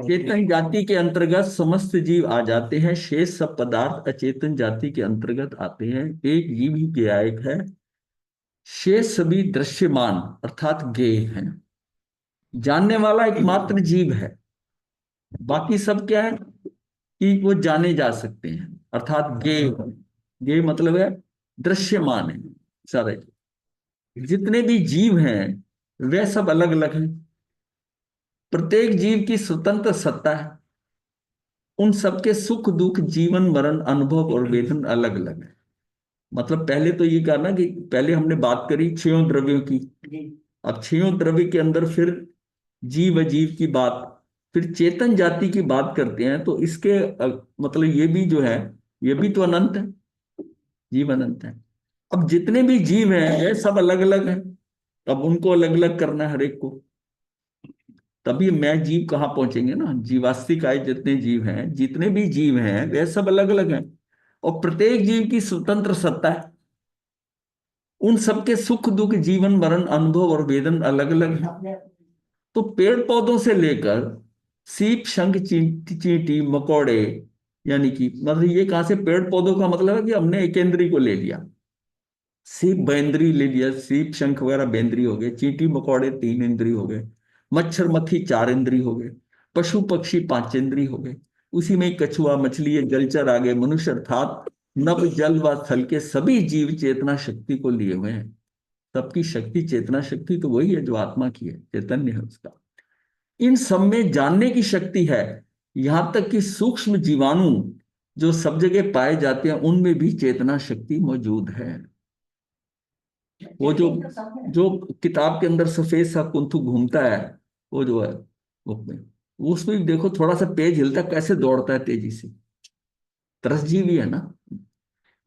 चेतन जाति के अंतर्गत समस्त जीव आ जाते हैं, शेष सब पदार्थ अचेतन जाति के अंतर्गत आते हैं। एक जीव ही ज्ञायक है, शेष सभी दृश्यमान अर्थात ज्ञेय हैं। जानने वाला एकमात्र जीव है, बाकी सब क्या है कि वो जाने जा सकते हैं, अर्थात ज्ञेय। ज्ञेय मतलब है दृश्यमान है सारे। जितने भी जीव हैं वे सब अलग अलग हैं, प्रत्येक जीव की स्वतंत्र सत्ता है। उन सबके सुख दुख जीवन मरण अनुभव और वेदन अलग अलग है। मतलब पहले तो ये कहना कि पहले हमने बात करी छयों द्रव्यों की, अब छयों द्रव्य के अंदर फिर जीव अजीव की बात, फिर चेतन जाति की बात करते हैं। तो इसके मतलब ये भी जो है, ये भी तो अनंत है, जीव अनंत है। अब जितने भी जीव हैं वे सब अलग अलग हैं, अब उनको अलग अलग करना है हर एक को, तभी मैं जीव कहाँ पहुंचेंगे ना। जीवास्तिक आय जितने जीव हैं, जितने भी जीव हैं वे सब अलग अलग हैं, और प्रत्येक जीव की स्वतंत्र सत्ता है। उन सबके सुख दुख जीवन मरण अनुभव और वेदन अलग अलग है। तो पेड़ पौधों से लेकर सीप शंख चींटी मकोड़े, यानी कि मतलब ये कहां से, पेड़ पौधों का मतलब है कि हमने एक इंद्री को ले लिया, सीप बेंद्री ले लिया, सीप शंख वगैरह बेंद्री हो गए, चींटी मकोड़े तीन इंद्री हो गए, मच्छर मक्खी चार इंद्री हो गए, पशु पक्षी पांच इंद्री हो गए, उसी में ही कछुआ मछली जलचर आ गए, मनुष्य अर्थात नभ जल व थल के सभी जीव चेतना शक्ति को लिए हुए हैं। सबकी शक्ति चेतना शक्ति तो वही है जो आत्मा की है, चैतन्य है उसका। इन सब में जानने की शक्ति है, यहां तक कि सूक्ष्म जीवाणु जो सब जगह पाए जाते हैं उनमें भी चेतना शक्ति मौजूद है। वो जो जो किताब के अंदर सफेद सा कुंथु घूमता है, वो जो है उसमें, उसमें भी देखो थोड़ा सा पेज हिलता है, कैसे दौड़ता है तेजी से, तरसजीवी है ना।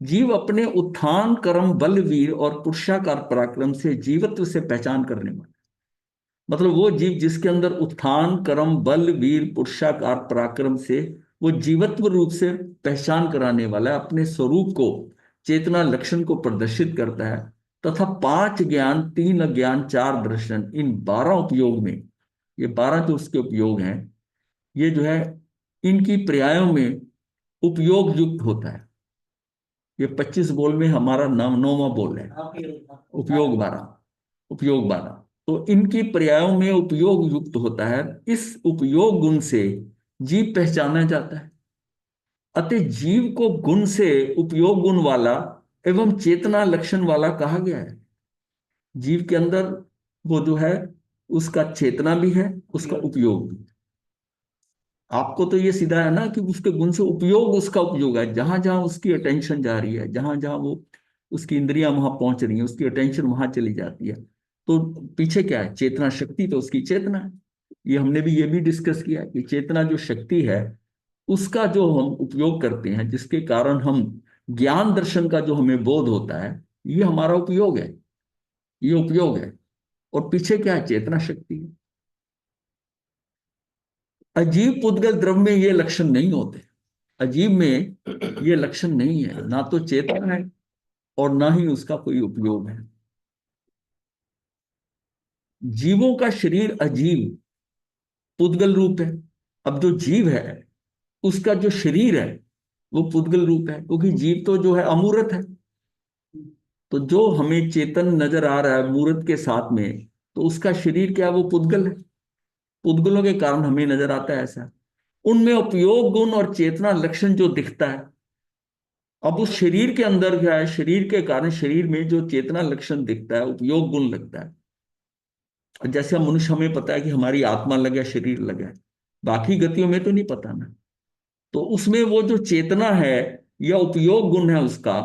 जीव अपने उत्थान कर्म बल वीर और पुरुषाकार पराक्रम से जीवत्व से पहचान करने वाला, मतलब वो जीव जिसके अंदर उत्थान कर्म बल वीर पुरुषाकार पराक्रम से वो जीवत्व रूप से पहचान कराने वाला है, अपने स्वरूप को चेतना लक्षण को प्रदर्शित करता है। तथा पांच ज्ञान तीन अज्ञान चार दर्शन, इन 12 उपयोग में, ये 12 जो उसके उपयोग हैं, ये जो है इनकी पर्यायों में उपयोग युक्त होता है। ये 25 बोल में हमारा नाम 9वां बोल है, उपयोग 12, उपयोग 12। तो इनकी पर्यायों में उपयोग युक्त होता है, इस उपयोग गुण से जीव पहचाना जाता है। अतः जीव को गुण से उपयोग गुण वाला एवं चेतना लक्षण वाला कहा गया है। जीव के अंदर वो जो है उसका चेतना भी है, उसका उपयोग भी। आपको तो ये सीधा है ना कि उसके गुण से उपयोग, उसका उपयोग है, जहां जहां उसकी अटेंशन जा रही है, जहां जहां वो उसकी इंद्रियां वहां पहुंच रही हैं, उसकी अटेंशन वहां चली जाती है। तो पीछे क्या है, चेतना शक्ति, तो उसकी चेतना है। ये हमने भी ये भी डिस्कस किया कि चेतना जो शक्ति है उसका जो हम उपयोग करते हैं, जिसके कारण हम ज्ञान दर्शन का जो हमें बोध होता है, ये हमारा उपयोग है, ये उपयोग है। और पीछे क्या है, चेतना शक्ति है। अजीब पुद्गल द्रव्य में ये लक्षण नहीं होते, अजीब में ये लक्षण नहीं है, ना तो चेतना है और ना ही उसका कोई उपयोग है। जीवों का शरीर अजीब पुद्गल रूप है। अब जो जीव है उसका जो शरीर है वो पुद्गल रूप है, क्योंकि जीव तो जो है अमूर्त है। तो जो हमें चेतन नजर आ रहा है मूर्त के साथ में, तो उसका शरीर क्या है, वो पुद्गल है। पुद्गलों के कारण हमें नजर आता है ऐसा। उनमें उपयोग गुण और चेतना लक्षण जो दिखता है, अब उस शरीर के अंदर क्या है, शरीर के कारण शरीर में जो चेतना लक्षण दिखता है, उपयोग गुण लगता है। और जैसे हम मनुष्य, हमें पता है कि हमारी आत्मा लगे शरीर लगे, बाकी गतियों में तो नहीं पता ना। तो उसमें वो जो चेतना है या उपयोग गुण है उसका,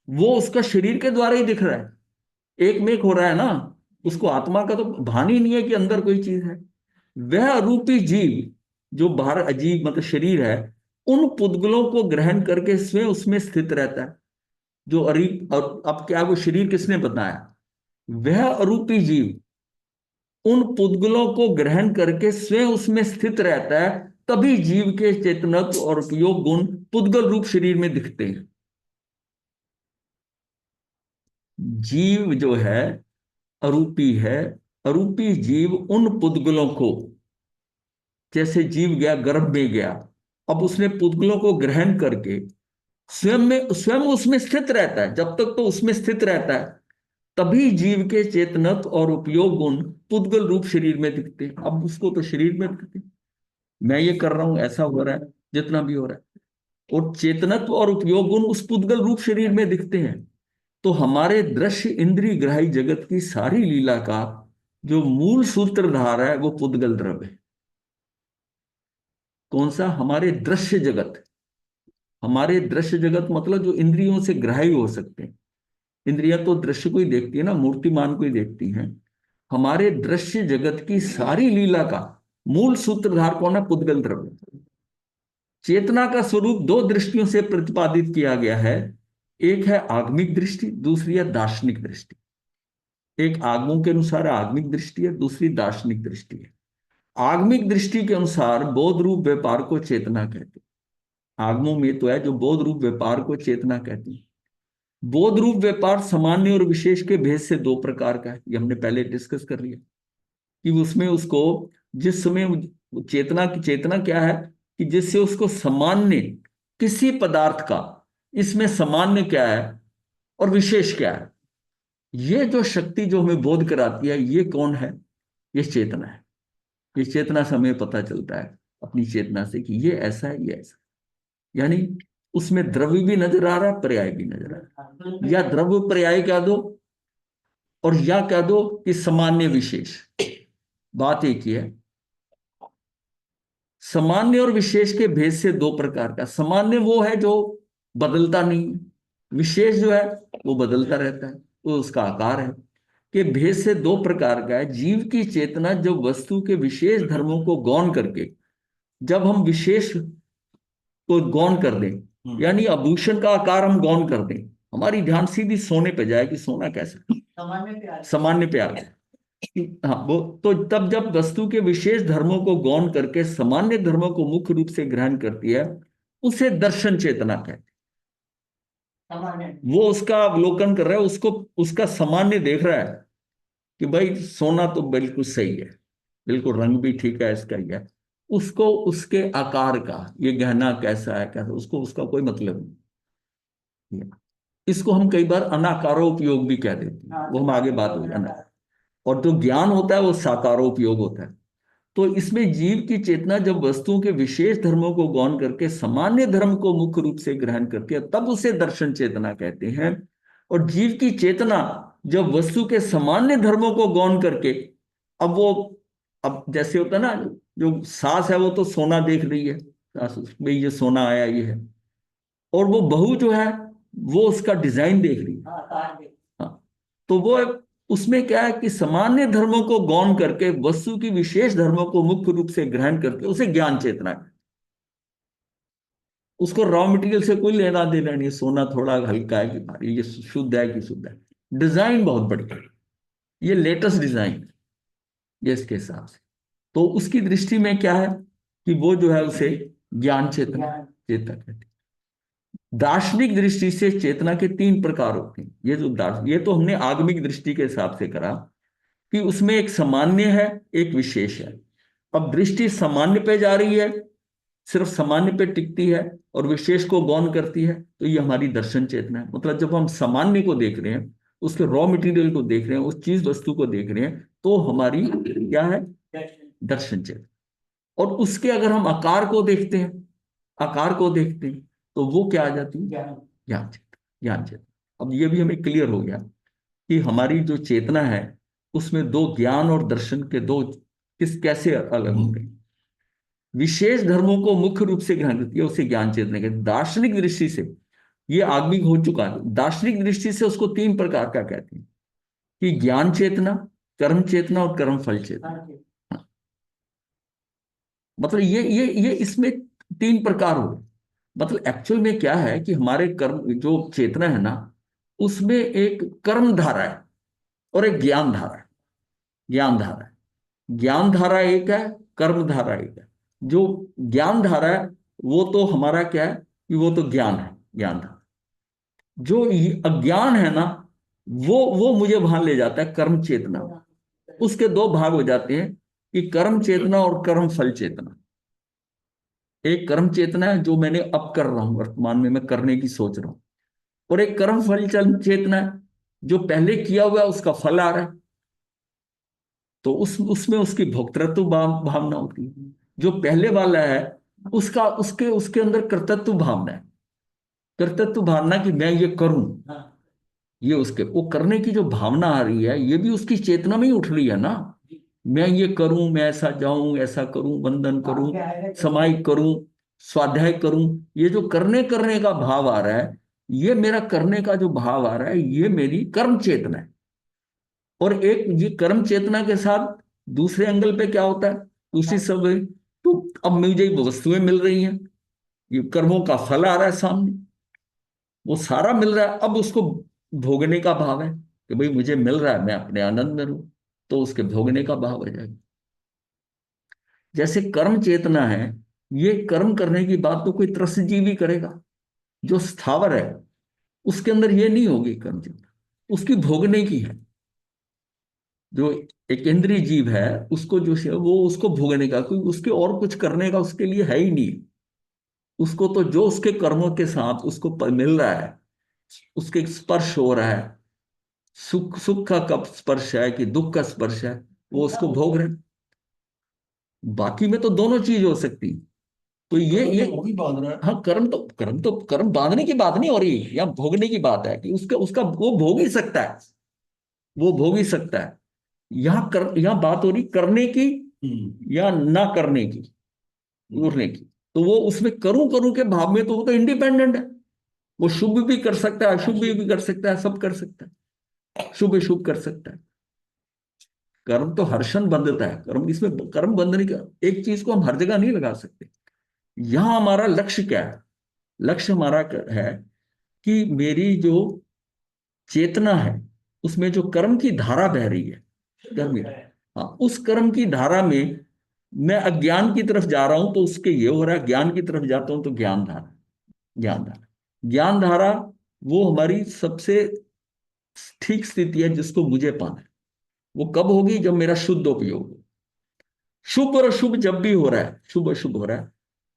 वो उसका शरीर के द्वारा ही दिख रहा है, एक में एक हो रहा है ना। उसको आत्मा का तो भान ही नहीं है कि अंदर कोई चीज है। वह अरूपी जीव जो बाहर अजीब मतलब शरीर है, उन पुद्गलों को ग्रहण करके स्वयं उसमें स्थित रहता है। जो अरीब, और अब क्या वो शरीर किसने बताया, वह अरूपी जीव उन पुद्गलों को ग्रहण करके स्वयं उसमें स्थित रहता है, तभी जीव के चेतनत्व और उपयोग गुण पुद्गल रूप शरीर में दिखते हैं। जीव जो है अरूपी है, अरूपी जीव उन पुद्गलों को जैसे जीव गया गर्भ में गया, अब उसने पुद्गलों को ग्रहण करके स्वयं उसमें स्थित रहता है। जब तक तो उसमें स्थित रहता है, तभी जीव के चेतनत्व और उपयोग गुण पुद्गल रूप शरीर में दिखते हैं। अब उसको तो शरीर में दिखते हैं, मैं ये कर रहा हूं, ऐसा हो रहा है, जितना भी हो रहा है, और चेतनत्व और उपयोग गुण उस पुद्गल रूप शरीर में दिखते हैं। तो हमारे दृश्य इंद्रिय ग्राही जगत की सारी लीला का जो मूल सूत्रधार है वो पुद्गल द्रव्य है। कौन सा? हमारे दृश्य जगत। हमारे दृश्य जगत मतलब जो इंद्रियों से ग्राह्य हो सकते हैं। इंद्रियां तो दृश्य को ही देखती है ना, मूर्तिमान को ही देखती हैं। हमारे दृश्य जगत की सारी लीला का मूल सूत्रधार कौन है? पुद्गल द्रव्य। चेतना का स्वरूप दो दृष्टियों से प्रतिपादित किया गया है। एक है आगमिक दृष्टि, दूसरी है दार्शनिक दृष्टि। एक आगमों के अनुसार आगमिक दृष्टि है, दूसरी दार्शनिक दृष्टि है। आगमिक दृष्टि के अनुसार बोध रूप व्यापार को चेतना कहते हैं। आगमों में तो है जो बोध रूप व्यापार को चेतना कहते हैं। बोध रूप व्यापार सामान्य और विशेष के भेद से दो प्रकार का है, ये हमने पहले डिस्कस कर लिया कि उसमें उसको जिस समय चेतना क्या है कि जिससे उसको सामान्य किसी पदार्थ का, इसमें सामान्य क्या है और विशेष क्या है, ये जो शक्ति जो हमें बोध कराती है, ये कौन है? ये चेतना है। ये चेतना से हमें पता चलता है अपनी चेतना से कि ये ऐसा है, ये ऐसा। यानी उसमें द्रव्य भी नजर आ रहा है, पर्याय भी नजर आ रहा है, या द्रव्य पर्याय कह दो और या कह दो कि सामान्य विशेष। बात एक ही है, सामान्य और विशेष के भेद से दो प्रकार का। सामान्य वो है जो बदलता नहीं है, विशेष जो है वो बदलता रहता है, वो उसका आकार है। कि भेद से दो प्रकार का है। जीव की चेतना जब वस्तु के विशेष धर्मों को गौण करके, जब हम विशेष को गौण कर दें, यानी आभूषण का आकार हम गौण कर दें, हमारी ध्यान सीधी सोने पे जाए कि सोना कैसा, सामान्य पे आ गया। हाँ, वो तो तब जब वस्तु के विशेष धर्मों को गौण करके सामान्य धर्मों को मुख्य रूप से ग्रहण करती है, उसे दर्शन चेतना कहते हैं। वो उसका अवलोकन कर रहा है, उसको उसका सामान्य देख रहा है कि भाई सोना तो बिल्कुल सही है, बिल्कुल रंग भी ठीक है इसका, ही है। उसको उसके आकार का, ये गहना कैसा है कैसा, उसको उसका कोई मतलब नहीं। इसको हम कई बार अनाकारोपयोग भी कह देते हैं, वो हम आगे बात होगी और जो ज्ञान होता है वो साकारोपयोग होता है। तो इसमें जीव की चेतना जब वस्तुओं के विशेष धर्मों को गौण करके सामान्य धर्म को मुख्य रूप से ग्रहण करती है, तब उसे दर्शन चेतना कहते हैं। और जीव की चेतना जब वस्तु के सामान्य धर्मों को गौण करके, अब वो, अब जैसे होता है ना, जो सास है वो तो सोना देख रही है, सास भाई ये सोना आया ये है, और वो बहू जो है वो उसका डिजाइन देख रही है। हाँ, तो वो उसमें क्या है कि सामान्य धर्मों को गौण करके वस्तु की विशेष धर्मों को मुख्य रूप से ग्रहण करके उसे ज्ञान चेतना है। उसको रॉ मटेरियल से कोई लेना देना नहीं, सोना थोड़ा हल्का है कि भारी, ये शुद्ध है कि शुद्ध है, डिजाइन बहुत बढ़िया है, ये लेटेस्ट डिजाइन है, ये इसके हिसाब से। तो उसकी दृष्टि में क्या है कि वो जो है उसे ज्ञान चेतना चेतना कहते हैं। दार्शनिक दृष्टि से चेतना के तीन प्रकार होते हैं। ये जो ये तो हमने आगमिक दृष्टि के हिसाब से करा कि उसमें एक सामान्य है, एक विशेष है। अब दृष्टि सामान्य पे जा रही है, सिर्फ सामान्य पे टिकती है और विशेष को गौण करती है, तो ये हमारी दर्शन चेतना है। मतलब जब हम सामान्य को देख रहे हैं, उसके रॉ मटेरियल को देख रहे हैं, उस चीज वस्तु को देख रहे हैं, तो हमारी क्या है? दर्शन चेतना। और उसके अगर हम आकार को देखते हैं, आकार को देखते हैं, तो वो क्या आ जाती है? ज्ञान चेतना। ज्ञान चेतना। अब ये भी हमें क्लियर हो गया कि हमारी जो चेतना है उसमें दो, ज्ञान और दर्शन के दो, किस कैसे अलग होंगे। विशेष धर्मों को मुख्य रूप से ग्रहण करती है, उसे ज्ञान चेतना कहते हैं। दार्शनिक दृष्टि से ये आगमिक हो चुका है। दार्शनिक दृष्टि से उसको तीन प्रकार का कहते हैं कि ज्ञान चेतना, कर्म चेतना और कर्म फल चेतना। हाँ, मतलब ये इसमें तीन प्रकार हो। मतलब एक्चुअल में क्या है कि हमारे कर्म जो चेतना है ना, उसमें एक कर्म धारा है और एक ज्ञान धारा है। ज्ञान धारा है, ज्ञान धारा एक है, कर्म धारा एक है। जो ज्ञान धारा है वो तो हमारा क्या है कि वो तो ज्ञान है, ज्ञान धारा। जो अज्ञान है ना, वो मुझे वहां ले जाता है कर्म चेतना। उसके दो भाग हो जाते हैं कि कर्म चेतना और कर्म फल चेतना। एक कर्म चेतना है जो मैंने अब कर रहा हूं, वर्तमान में मैं करने की सोच रहा हूं। और एक कर्म फल चेतना है जो पहले किया हुआ है, उसका फल आ रहा है। तो उसमें उसकी भोक्तृत्व भावना होती है। जो पहले वाला है उसका उसके उसके अंदर कर्तृत्व भावना है। कर्तृत्व भावना कि मैं ये करूं, ये उसके वो करने की जो भावना आ रही है, ये भी उसकी चेतना में ही उठ रही है ना। मैं ये करूं, मैं ऐसा जाऊं, ऐसा करूं, वंदन करूं, समाई करूं, स्वाध्याय करूं। ये जो करने करने का भाव आ रहा है, ये मेरा करने का जो भाव आ रहा है, ये मेरी कर्म चेतना है। और एक ये कर्म चेतना के साथ दूसरे एंगल पे क्या होता है, दूसरी सब है, तो अब मुझे ये वस्तुएं मिल रही हैं, ये कर्मों का फल आ रहा है सामने, वो सारा मिल रहा है। अब उसको भोगने का भाव है कि भाई मुझे मिल रहा है, मैं अपने आनंद में रहूं, तो उसके भोगने का भाव आ जाएगा। जैसे कर्म चेतना है, ये कर्म करने की बात तो कोई त्रस्तजीवी करेगा। जो स्थावर है उसके अंदर ये नहीं होगी कर्म चेतना, उसकी भोगने की है। जो एक इंद्रिय जीव है, उसको जो है वो उसको भोगने का, कोई उसके और कुछ करने का उसके लिए है ही नहीं। उसको तो जो उसके कर्मों के साथ उसको मिल रहा है, उसके स्पर्श हो रहा है, सुख सुख का कब स्पर्श है कि दुख का स्पर्श है, वो उसको भोग रहे हैं। बाकी में तो दोनों चीज हो सकती। तो ये वही बांध रहा है। हाँ, कर्म बांधने की बात नहीं हो रही, या भोगने की बात है कि उसका उसका वो भोग ही सकता है, वो भोग ही सकता है। यहाँ बात हो रही करने की या ना करने की, उड़ने की। तो वो उसमें करूं करूं के भाव में, तो वो तो इंडिपेंडेंट है। वो शुभ भी कर सकता है, अशुभ भी कर सकता है, सब कर सकता है, शुभ शुभ कर सकता है। कर्म तो हर्षण बंधता है, कर्म इसमें कर्म बंधने का एक चीज को हम हर जगह नहीं लगा सकते। यहां हमारा लक्ष्य क्या है? लक्ष्य हमारा है कि मेरी जो चेतना है उसमें जो कर्म की धारा बह रही है, कर्म, हाँ, उस कर्म की धारा में मैं अज्ञान की तरफ जा रहा हूं, तो उसके ये हो रहा है, ज्ञान की तरफ जाता हूं तो ज्ञान धारा, ज्ञान धारा, ज्ञान धारा, वो हमारी सबसे ठीक स्थिति है जिसको मुझे पाना है। वो कब होगी? जब मेरा शुद्ध उपयोग हो। शुभ और अशुभ जब भी हो रहा है, शुभ अशुभ हो रहा है,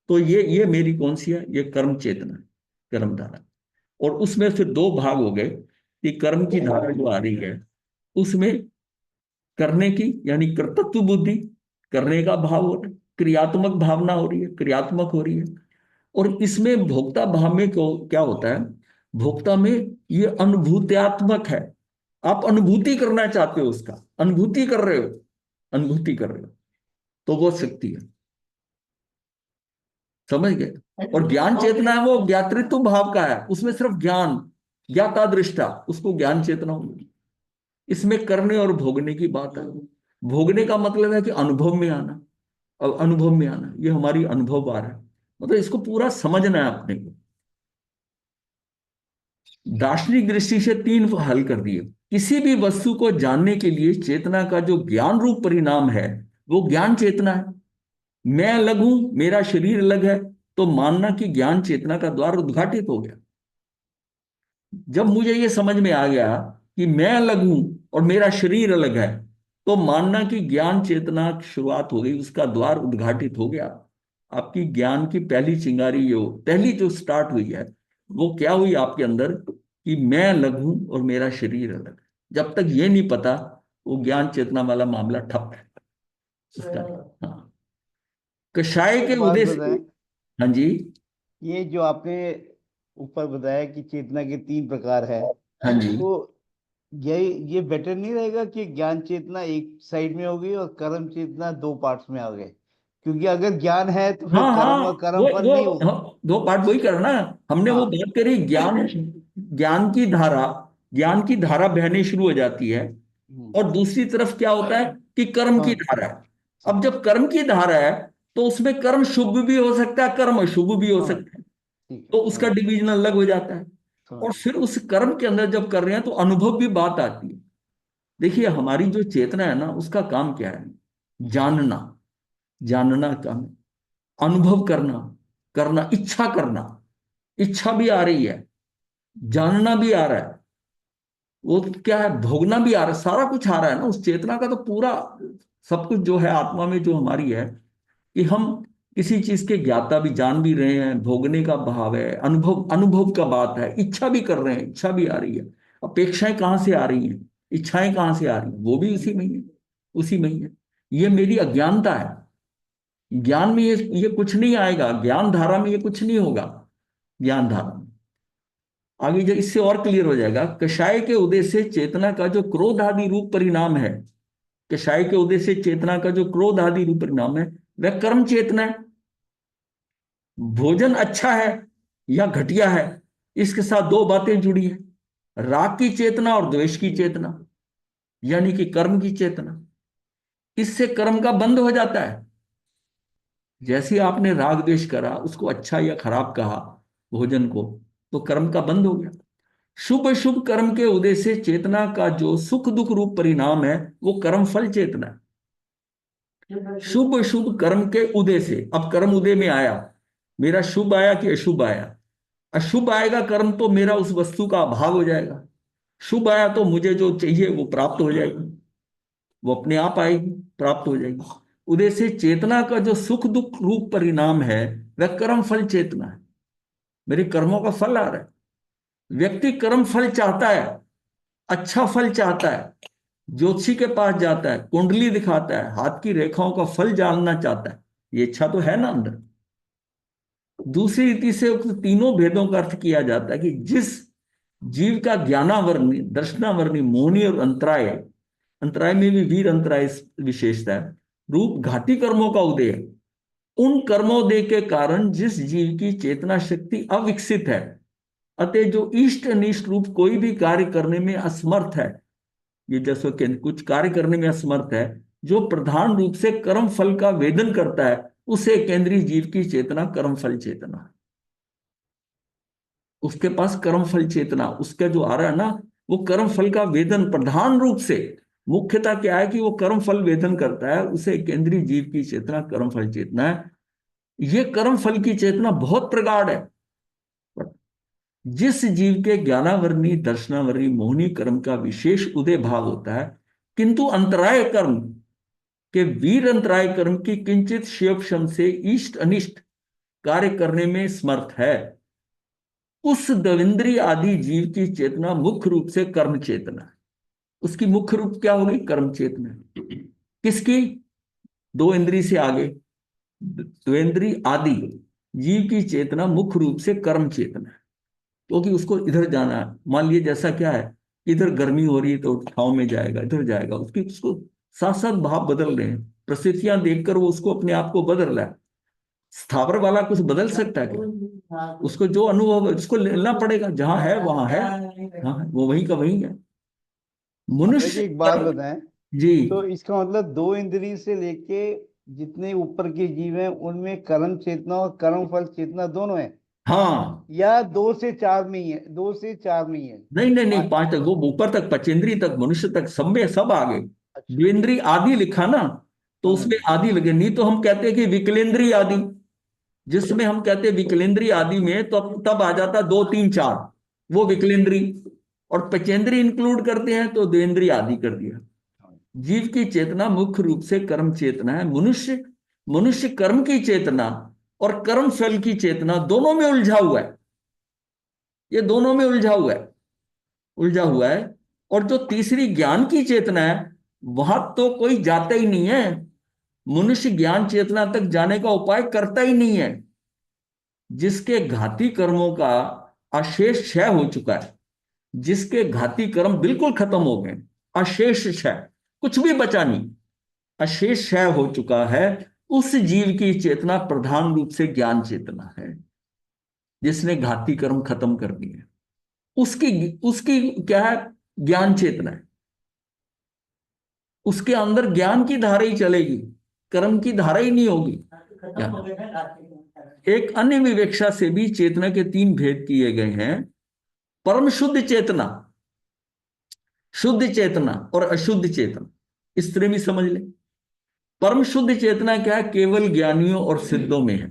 तो ये मेरी कौन सी है? ये कर्म चेतना, कर्म धारा। और उसमें फिर दो भाग हो गए कि कर्म की धारा जो आ रही है उसमें करने की यानी कर्तृत्व बुद्धि, करने का भाव हो रहा है, क्रियात्मक भावना हो रही है, क्रियात्मक हो रही है। और इसमें भोक्ता भाव में क्या होता है? भोक्ता में ये अनुभूत्यात्मक है। आप अनुभूति करना चाहते हो, उसका अनुभूति कर रहे हो, अनुभूति कर रहे हो, तो वो शक्ति है। समझ गए? और ज्ञान चेतना है, वो ज्ञातृत्व भाव का है, उसमें सिर्फ ज्ञान, ज्ञाता दृष्टा, उसको ज्ञान चेतना होगी। इसमें करने और भोगने की बात है। भोगने का मतलब है कि अनुभव में आना। और अनुभव में आना, ये हमारी अनुभव आ रहा है, मतलब इसको पूरा समझना है अपने को। दार्शनिक दृष्टि से तीन हल कर दिए। किसी भी वस्तु को जानने के लिए चेतना का जो ज्ञान रूप परिणाम है, वो ज्ञान चेतना है। मैं अलग हूं, मेरा शरीर अलग है, तो मानना कि ज्ञान चेतना का द्वार उद्घाटित हो गया। जब मुझे ये समझ में आ गया कि मैं अलग हूं और मेरा शरीर अलग है, तो मानना कि ज्ञान चेतना की शुरुआत हो गई, उसका द्वार उद्घाटित हो गया। आपकी ज्ञान की पहली चिंगारी, जो पहली जो स्टार्ट हुई है, वो क्या हुई आपके अंदर कि मैं अलग हूं और मेरा शरीर अलग है। जब तक ये नहीं पता, वो ज्ञान चेतना वाला मामला ठप है उसका। हाँ, कषाय के एक बात उदय से। बताएं, हाँ जी। ये जो आपने ऊपर बताया कि चेतना के तीन प्रकार है, हाँ जी। तो यही ये बेटर नहीं रहेगा कि ज्ञान चेतना एक साइड में होगी और कर्म चेतना दो पार्ट्स में आ गए? क्योंकि अगर ज्ञान है तो फिर हाँ कर्म और हाँ, कर्म फल नहीं वो होगा। दो पार्ट वही करना। हमने वो हाँ। बात करी, ज्ञान, ज्ञान की धारा, ज्ञान की धारा बहनी शुरू हो जाती है। हम्म। और दूसरी तरफ क्या होता है कि कर्म की हाँ। धारा। अब हाँ। जब कर्म की धारा है, तो उसमें कर्म शुभ भी हो सकता है, कर्म अशुभ भी हो हाँ। सकता है। ठीक है, तो उसका समझ डिवीजन अलग हो जाता है। समझ और फिर उस कर्म के अंदर जब कर रहे हैं, तो अनुभव भी बात आती है। देखिए, हमारी जो चेतना है ना, उसका काम क्या है? जानना, जानना काम है। अनुभव करना, करना, इच्छा करना, इच्छा भी आ रही है, जानना भी आ रहा है, वो क्या है, भोगना भी आ रहा है, सारा कुछ आ रहा है ना। उस चेतना का तो पूरा सब कुछ जो है आत्मा में जो हमारी है, कि हम किसी चीज के ज्ञाता भी, जान भी रहे हैं, भोगने का भाव है, अनुभव अनुभव का बात है, इच्छा भी कर रहे हैं, इच्छा भी आ रही है। अपेक्षाएं कहाँ से आ रही हैं, इच्छाएं कहाँ से आ रही हैं, वो भी उसी में ही है, उसी में ही है। ये मेरी अज्ञानता है। ज्ञान में ये कुछ नहीं आएगा, ज्ञान धारा में ये कुछ नहीं होगा। ज्ञान धारा में आगे जो इससे और क्लियर हो जाएगा, कषाय के उदय से चेतना का जो क्रोध आदि रूप परिणाम है, कषाय के उदय से चेतना का जो क्रोध आदि रूप परिणाम है, वह कर्म चेतना है। भोजन अच्छा है या घटिया है, इसके साथ दो बातें जुड़ी है, राग की चेतना और द्वेष की चेतना, यानी कि कर्म की चेतना। इससे कर्म का बंध हो जाता है। जैसे आपने राग द्वेष करा, उसको अच्छा या खराब कहा भोजन को, तो कर्म का बंध हो गया। शुभ शुभ कर्म के उदय से चेतना का जो सुख दुख रूप परिणाम है, वो कर्म फल चेतना है। शुभ शुभ कर्म के उदय से, अब कर्म उदय में आया, मेरा शुभ आया कि अशुभ आया। अशुभ आएगा कर्म तो मेरा उस वस्तु का अभाव हो जाएगा। शुभ आया तो मुझे जो चाहिए वो प्राप्त हो जाएगी, वो अपने आप आएगी, प्राप्त हो जाएगी। उदय से चेतना का जो सुख दुख रूप परिणाम है, वह कर्म फल चेतना है। मेरे कर्मों का फल आ रहा है। व्यक्ति कर्म फल चाहता है, अच्छा फल चाहता है, ज्योतिषी के पास जाता है, कुंडली दिखाता है, हाथ की रेखाओं का फल जानना चाहता है। ये इच्छा तो है ना अंदर। दूसरी रीति से उक्त तीनों भेदों का अर्थ किया जाता है कि जिस जीव का ज्ञानावरणी, दर्शनावरणी, मोहनी और अंतराय, अंतराय में भी वीर अंतराय विशेषता है, रूप घाटी कर्मों का उदय है। उन कर्मोदय के कारण जिस जीव की चेतना शक्ति अविकसित है, अतः जो इष्ट अनिष्ट रूप कोई भी कार्य करने में असमर्थ है, ये जैसे कुछ कार्य करने में असमर्थ है, जो प्रधान रूप से कर्म फल का वेदन करता है, उसे केंद्रीय जीव की चेतना कर्म फल चेतना है। उसके पास कर्म फल चेतना, उसका जो आ रहा है ना, वो कर्म फल का वेदन प्रधान रूप से, मुख्यता क्या है कि वो कर्म फल वेदन करता है, उसे केंद्रीय जीव की चेतना कर्म फल चेतना है। ये कर्म फल की चेतना बहुत प्रगाढ़ है। जिस जीव के ज्ञानावरणी, दर्शनावरणी, मोहनी कर्म का विशेष उदय भाव होता है, किंतु अंतराय कर्म के वीर अंतराय कर्म की किंचित शिवक्षम से इष्ट अनिष्ट कार्य करने में समर्थ है, उस दविंद्री आदि जीव की चेतना मुख्य रूप से कर्म चेतना है। उसकी मुख्य रूप क्या होगी? कर्म चेतना। किसकी? दो इंद्री से आगे, द्वेंद्री आदि जीव की चेतना मुख्य रूप से कर्म चेतना है, क्योंकि उसको इधर जाना है। मान लीजिए जैसा क्या है, इधर गर्मी हो रही है तो छाव में जाएगा, इधर जाएगा, उसकी उसको साथ साथ भाव बदल रहे हैं, परिस्थितियां देखकर वो उसको अपने आप को बदल रहा है। स्थावर वाला कुछ बदल सकता है क्या? उसको जो अनुभव है उसको लेना पड़ेगा, जहां है वहां है। हाँ, वो वही का वही है। अबे जी मनुष्य एक बात बताएं, जी। तो इसका मतलब दो इंद्रिय से लेके जितने ऊपर के जीव हैं उनमें कर्म चेतना और कर्म फल चेतना दोनों है, हाँ, या दो से चार में ही है, दो से चार में ही है? नहीं नहीं नहीं, पांच। पांच तक, वो ऊपर तक, पचेंद्री तक, मनुष्य तक, सब में सब आ गए। अच्छा। द्वेंद्री आदि लिखा ना, तो उसमें हम्म। आदि लगे, नहीं तो हम कहते हैं कि विकलेंद्री आदि। जिसमें हम कहते हैं विकलेंद्री आदि में, तो तब आ जाता दो तीन चार, वो विकलेंद्री। और पचेंद्री इंक्लूड करते हैं तो द्वेंद्री आदि कर दिया। जीव की चेतना मुख्य रूप से कर्म चेतना है। मनुष्य मनुष्य कर्म की चेतना और कर्म फल की चेतना दोनों में उलझा हुआ है। ये दोनों में उलझा हुआ है, उलझा हुआ है। और जो तीसरी ज्ञान की चेतना है, वहां तो कोई जाता ही नहीं है। मनुष्य ज्ञान चेतना तक जाने का उपाय करता ही नहीं है। जिसके घाती कर्मों का अशेष क्षय हो चुका है, जिसके घाती कर्म बिल्कुल खत्म हो गए, अशेष क्षय, कुछ भी बचा नहीं, अशेष क्षय हो चुका है, उस जीव की चेतना प्रधान रूप से ज्ञान चेतना है। जिसने घाती कर्म खत्म कर दिए, उसकी उसकी क्या है? ज्ञान चेतना है। उसके अंदर ज्ञान की धारा ही चलेगी, कर्म की धारा ही नहीं होगी। एक अन्य विवेक्षा से भी चेतना के तीन भेद किए गए हैं। परम शुद्ध चेतना, शुद्ध चेतना और अशुद्ध चेतना, इस तरह भी समझ ले। परम शुद्ध चेतना क्या है? केवल ज्ञानियों और सिद्धों में है।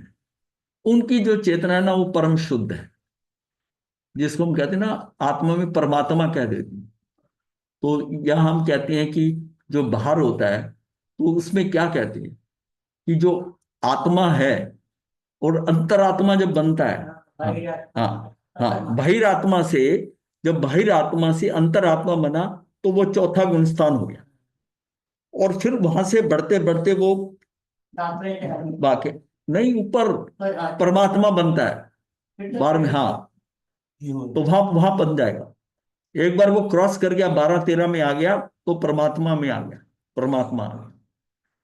उनकी जो चेतना है ना, वो परम शुद्ध है। जिसको हम कहते हैं ना, आत्मा में परमात्मा कह देते हैं। तो यह हम कहते हैं कि जो बाहर होता है, तो उसमें क्या कहते हैं कि जो आत्मा है, और अंतरात्मा जब बनता है, हाँ, हाँ, हाँ, बहिरात्मा से, जब बहिरात्मा से अंतरात्मा बना, तो वो चौथा गुणस्थान हो गया। और फिर वहां से बढ़ते बढ़ते वो बाकी नहीं, ऊपर परमात्मा बनता है 12 में, हाँ। तो वहां वहां बन जाएगा। एक बार वो क्रॉस कर गया, 12 13 में आ गया, तो परमात्मा में आ गया, परमात्मा आ गया।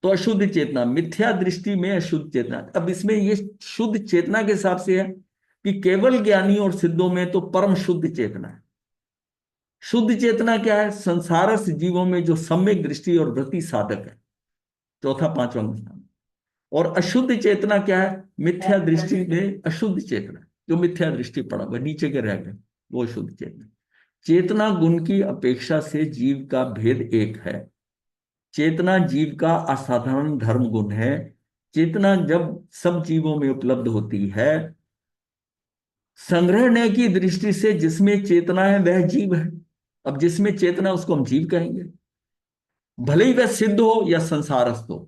तो अशुद्ध चेतना, मिथ्या दृष्टि में अशुद्ध चेतना। अब इसमें ये शुद्ध चेतना के हिसाब से है कि केवल ज्ञानी और सिद्धों में तो परम शुद्ध चेतना है। शुद्ध चेतना क्या है? संसारस्थ जीवों में जो सम्यक दृष्टि और वृत्ति साधक है, चौथा पांचवा स्थान। और अशुद्ध चेतना क्या है? मिथ्या दृष्टि में अशुद्ध चेतना, जो मिथ्या दृष्टि पड़ा वह नीचे के रह गए, वो शुद्ध चेतना। चेतना गुण की अपेक्षा से जीव का भेद एक है। चेतना जीव का असाधारण धर्म गुण है। चेतना जब सब जीवों में उपलब्ध होती है, संग्रहणे की दृष्टि से जिसमें चेतना है वह जीव है। अब जिसमें चेतना उसको हम जीव कहेंगे, भले ही वह सिद्ध हो या संसारस्थ हो।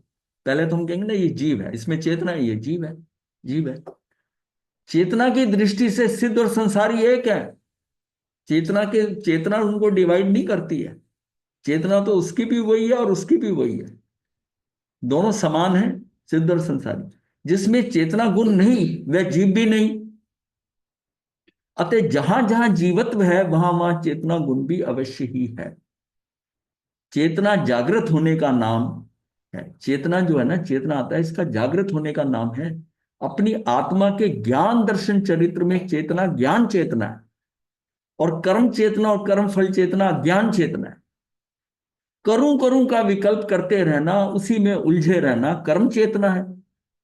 पहले तो हम कहेंगे ना ये जीव है, इसमें चेतना है, ये जीव है, जीव है। चेतना की दृष्टि से सिद्ध और संसारी एक है। चेतना उनको डिवाइड नहीं करती है। चेतना तो उसकी भी वही है और उसकी भी वही है, दोनों समान है, सिद्ध और संसारी। जिसमें चेतना गुण नहीं वह जीव भी नहीं। अतः जहां जहां जीवत्व है वहां वहां चेतना गुण भी अवश्य ही है। चेतना जागृत होने का नाम है। चेतना जो है ना, चेतना आता है, इसका जागृत होने का नाम है। अपनी आत्मा के ज्ञान दर्शन चरित्र में चेतना ज्ञान चेतना है, और कर्म चेतना और कर्म फल चेतना ज्ञान चेतना है। करूं करूं का विकल्प करते रहना, उसी में उलझे रहना कर्म चेतना है।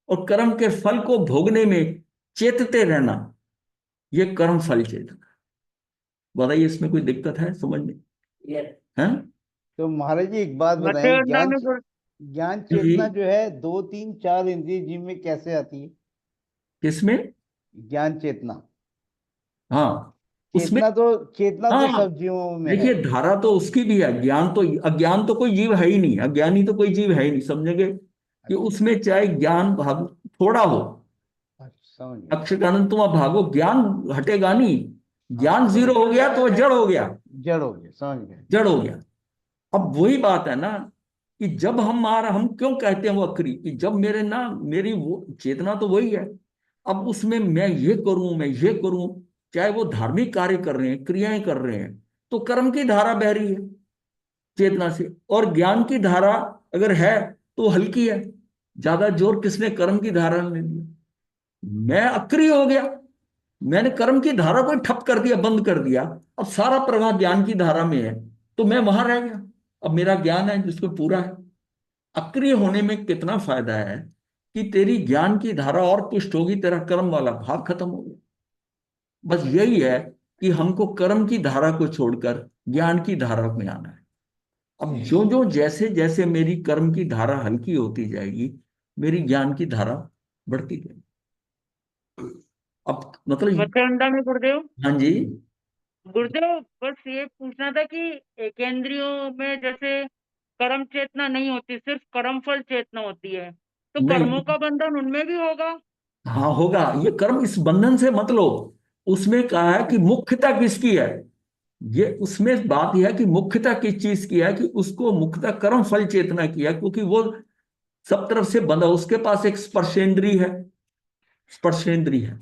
और कर्म के फल को भोगने में चेतते रहना, यह कर्म फल चेतना। बताइए इसमें कोई दिक्कत है समझने? है? तो महाराज जी एक बात बताएं, मत्स्यगंधा में ज्ञान जी। चेतना जो है 2 3 4 इंद्रिय जीव में कैसे आती है? किसमें? ज्ञान चेतना, हाँ, उसमें। चेतना तो हाँ, सब जीवों में है। देखिए धारा तो उसकी भी है, ज्ञान तो, अज्ञान तो कोई जीव है ही नहीं, अज्ञानी तो कोई जीव है ही नहीं, समझेंगे कि अच्छा। उसमें चाहे ज्ञान भाग थोड़ा हो। अच्छा, समझ गया। अक्षरकानंद तुम भागो, ज्ञान हटेगा नहीं। हाँ, ज्ञान जीरो हो गया तो वह जड़ हो गया, जड़ हो गया, समझ गए। जड़ हो गया। अब वही बात है ना, कि जब हम क्यों कहते हैं वो अक्री, कि जब मेरे ना, मेरी वो चेतना तो वही है। अब उसमें मैं ये करूं, मैं ये करूं, चाहे वो धार्मिक कार्य कर रहे हैं, क्रियाएं कर रहे हैं, तो कर्म की धारा बह रही है चेतना से। और ज्ञान की धारा अगर है तो हल्की है। ज्यादा जोर किसने कर्म की धारा ने दिया? मैं अक्रिय हो गया, मैंने कर्म की धारा को ही ठप कर दिया, बंद कर दिया। अब सारा प्रवाह ज्ञान की धारा में है, तो मैं वहां रह गया। अब मेरा ज्ञान है जिसमें पूरा है। अक्रिय होने में कितना फायदा है कि तेरी ज्ञान की धारा और पुष्ट होगी, तेरा कर्म वाला भाग खत्म हो गया। बस यही है कि हमको कर्म की धारा को छोड़कर ज्ञान की धारा में आना है। अब जो जो जैसे जैसे मेरी कर्म की धारा हल्की होती जाएगी, मेरी ज्ञान की धारा बढ़ती जाएगी। अब मतलब, मत्स्यगंधा में गुरुदेव, हाँ जी। गुरुदेव बस ये पूछना था कि केंद्रियों में जैसे कर्म चेतना नहीं होती, सिर्फ कर्म फल चेतना होती है, तो कर्मों नहीं, का बंधन उनमें भी होगा? हाँ होगा। ये कर्म, इस बंधन से मत लो। उसमें कहा है कि मुख्यता किसकी है। ये उसमें बात यह है कि मुख्यता किस चीज की है, कि उसको मुख्यता कर्म फल चेतना की है, क्योंकि वो सब तरफ से बंधा, उसके पास एक स्पर्शेंद्री है, स्पर्शेंद्री है।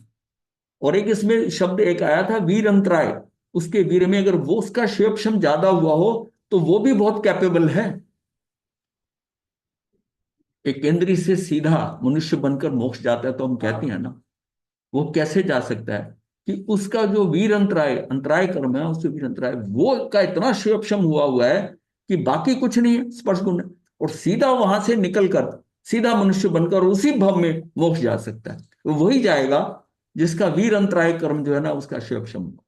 और एक इसमें शब्द एक आया था वीर अंतराय, उसके वीर में अगर वो उसका क्षेपक्षम ज्यादा हुआ हो तो वो भी बहुत कैपेबल है। एक इंद्री से सीधा मनुष्य बनकर मोक्ष जाता है तो हम कहते हैं ना, वो कैसे जा सकता है? कि उसका जो वीर अंतराय, अंतराय कर्म है, उससे वीर अंतराय वो का इतना क्षेपक्षम हुआ है कि बाकी कुछ नहीं है, स्पर्श गुण है। और सीधा वहां से निकलकर सीधा मनुष्य बनकर उसी भव में मोक्ष जा सकता है। तो वही जाएगा जिसका वीर अंतराय कर्म जो है ना, उसका क्षेपक्षम हो।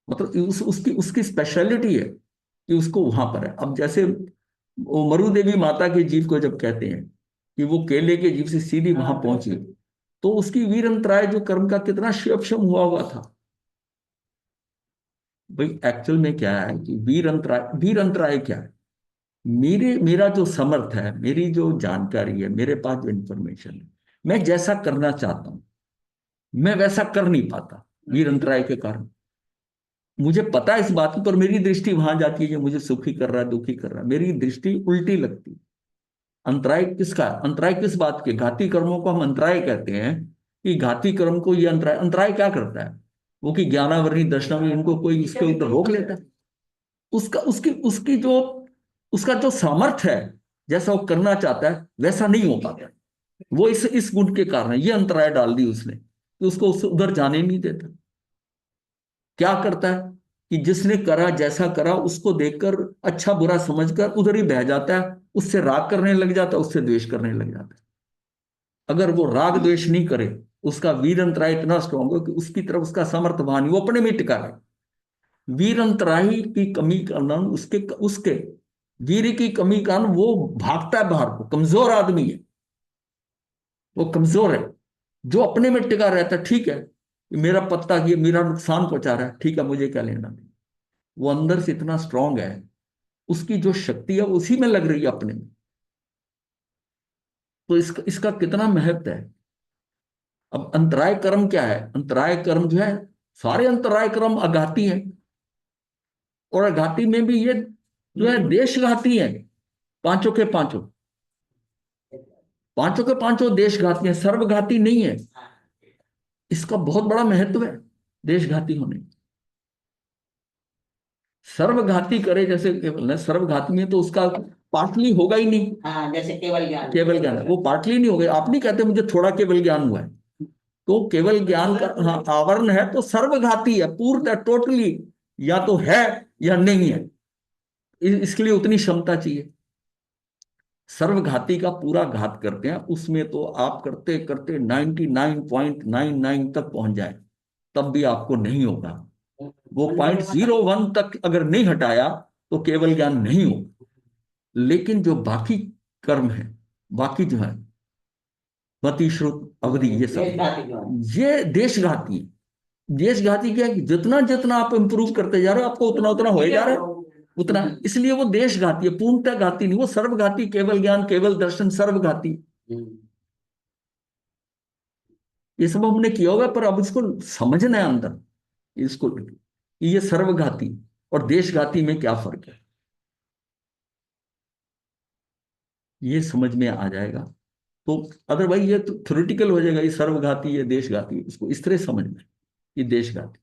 मतलब उसकी उसकी स्पेशलिटी है कि उसको वहां पर है। अब जैसे वो मरु देवी माता के जीव को जब कहते हैं कि वो केले के जीव से सीधी वहां पहुंची, तो उसकी वीर अंतराय जो कर्म का कितना क्षेपक्षम हुआ था। भाई एक्चुअल में क्या है कि वीर अंतराय क्या है? मेरा जो समर्थ है, मेरी जो जानकारी है, मेरे पास जो इंफॉर्मेशन है, मैं जैसा करना चाहता हूं मैं वैसा कर नहीं पाता वीर अंतराय के कारण। मुझे पता है इस बात की, पर मेरी दृष्टि वहां जाती है जो मुझे सुखी कर रहा है दुखी कर रहा है, मेरी दृष्टि उल्टी लगती है। अंतराय किसका, अंतराय किस बात के, घाती कर्मों को हम अंतराय कहते हैं कि घाती कर्म को ये अंतराय, अंतराय क्या करता है वो कि ज्ञानावरणी दर्शनावरणी इनको कोई उसके ऊपर रोक लेता है। उसका उसकी उसकी जो उसका जो सामर्थ्य है जैसा वो करना चाहता है वैसा नहीं हो पाता। वो इस गुण के कारण ये अंतराय डाल दी उसने कि उसको उधर जाने नहीं देता। क्या करता है कि जिसने करा जैसा करा उसको देखकर अच्छा बुरा समझकर उधर ही बह जाता है, उससे राग करने लग जाता है, उससे द्वेष करने लग जाता है। अगर वो राग द्वेष नहीं करे, उसका वीर अंतराय इतना स्ट्रांग हो कि उसकी तरफ उसका सामर्थ्य वहां नहीं, वो अपने में टिका रहे। वीर अंतराई की कमी का कारण उसके उसके वीर की कमी का कारण वो भागता है बाहर को, कमजोर आदमी है, वो कमजोर है। जो अपने में टिका रहता है, ठीक है मेरा पत्ता ये मेरा नुकसान पहुंचा रहा है, ठीक है मुझे क्या लेना। वो अंदर से इतना स्ट्रांग है, उसकी जो शक्ति है वो उसी में लग रही है अपने में। तो इसका इसका कितना महत्व है। अब अंतराय कर्म क्या है, अंतराय कर्म जो है, सारे अंतराय कर्म अघाती हैं, और अघाती में भी ये जो है देशघाती है। पांचों के पांचों, पांचों के पांचों देशघाती हैं, सर्वघाती नहीं है। इसका बहुत बड़ा महत्व है देशघाती होने। सर्वघाती करे जैसे केवल सर्वघाती में तो उसका पार्टली होगा ही नहीं। हाँ, जैसे केवल ज्ञान, केवल ज्ञान है, वो पार्टली नहीं होगा। आप नहीं कहते मुझे थोड़ा केवल ज्ञान हुआ है, तो केवल ज्ञान का हाँ आवरण है तो सर्वघाती है, पूर्णतः टोटली या तो है या नहीं है। इसके लिए उतनी क्षमता चाहिए। सर्वघाती का पूरा घात करते हैं, उसमें तो आप करते करते 99.99 तक पहुंच जाए तब भी आपको नहीं होगा। वो 0.01 तक अगर नहीं हटाया तो केवल ज्ञान नहीं होगा। लेकिन जो बाकी कर्म है, बाकी जो है मति श्रुत अवधि ये सब, ये देशघाती है। देशघाती क्या है कि जितना जितना आप इंप्रूव करते जा रहे हो आपको उतना उतना हो जा रहा है उतना, इसलिए वो देशघाती है, पूर्णतः घाती नहीं। वो सर्वघाती, केवल ज्ञान केवल दर्शन सर्वघाती, ये सब हमने किया होगा, पर अब इसको समझना है अंदर इसको कि ये सर्वघाती और देशघाती में क्या फर्क है, ये समझ में आ जाएगा। तो अदरवाइज ये तो थ्योरेटिकल हो जाएगा, ये सर्वघाती ये देशघाती, इसको इस तरह समझना, ये देशघाती।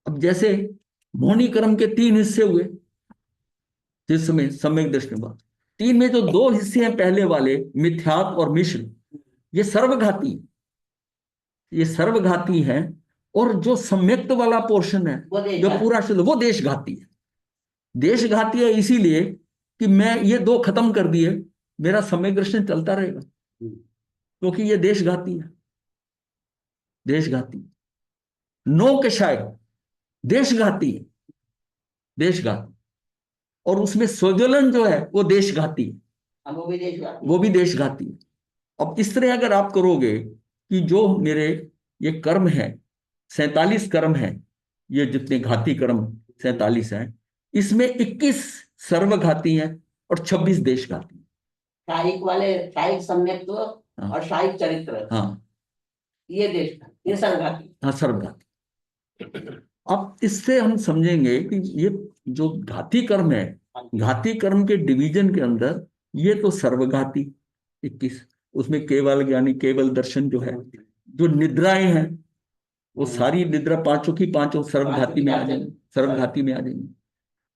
अब जैसे मोहनी कर्म के 3 हिस्से हुए जिस समय सम्यक दृष्टि में, 3 में जो 2 हिस्से हैं पहले वाले मिथ्यात्व और मिश्र, ये सर्वघाती, ये सर्वघाती है। और जो सम्यक्त वाला पोर्शन है जो पूरा शुद्ध, वो देशघाती है। देशघाती है इसीलिए कि मैं ये 2 खत्म कर दिए, मेरा सम्यक दर्शन चलता रहेगा, क्योंकि ये देशघाती है। देशघाती नो के शायद देशघाती है, देशघाती। और उसमें स्वज्वलन जो है वो देशघाती है, वो भी देशघाती है। अब इस तरह अगर आप करोगे कि जो मेरे ये कर्म है 47 कर्म है, ये जितने घाती कर्म 47 हैं, इसमें 21 सर्वघाती हैं और 26 देशघाती। साहिक वाले, साहिक सम्यक्त्व और साहिक चरित्र, हाँ ये देश, ये सर्वघाती, हाँ सर्वघाती। अब इससे हम समझेंगे कि ये जो घाती कर्म है, घाती कर्म के डिवीजन के अंदर ये तो सर्वघाती 21, उसमें केवल ज्ञानी केवल दर्शन जो है, जो निद्राएं हैं वो सारी निद्रा पांचों की पांचों सर्वघाती में आ जाएंगी, सर्वघाती में आ जाएंगी।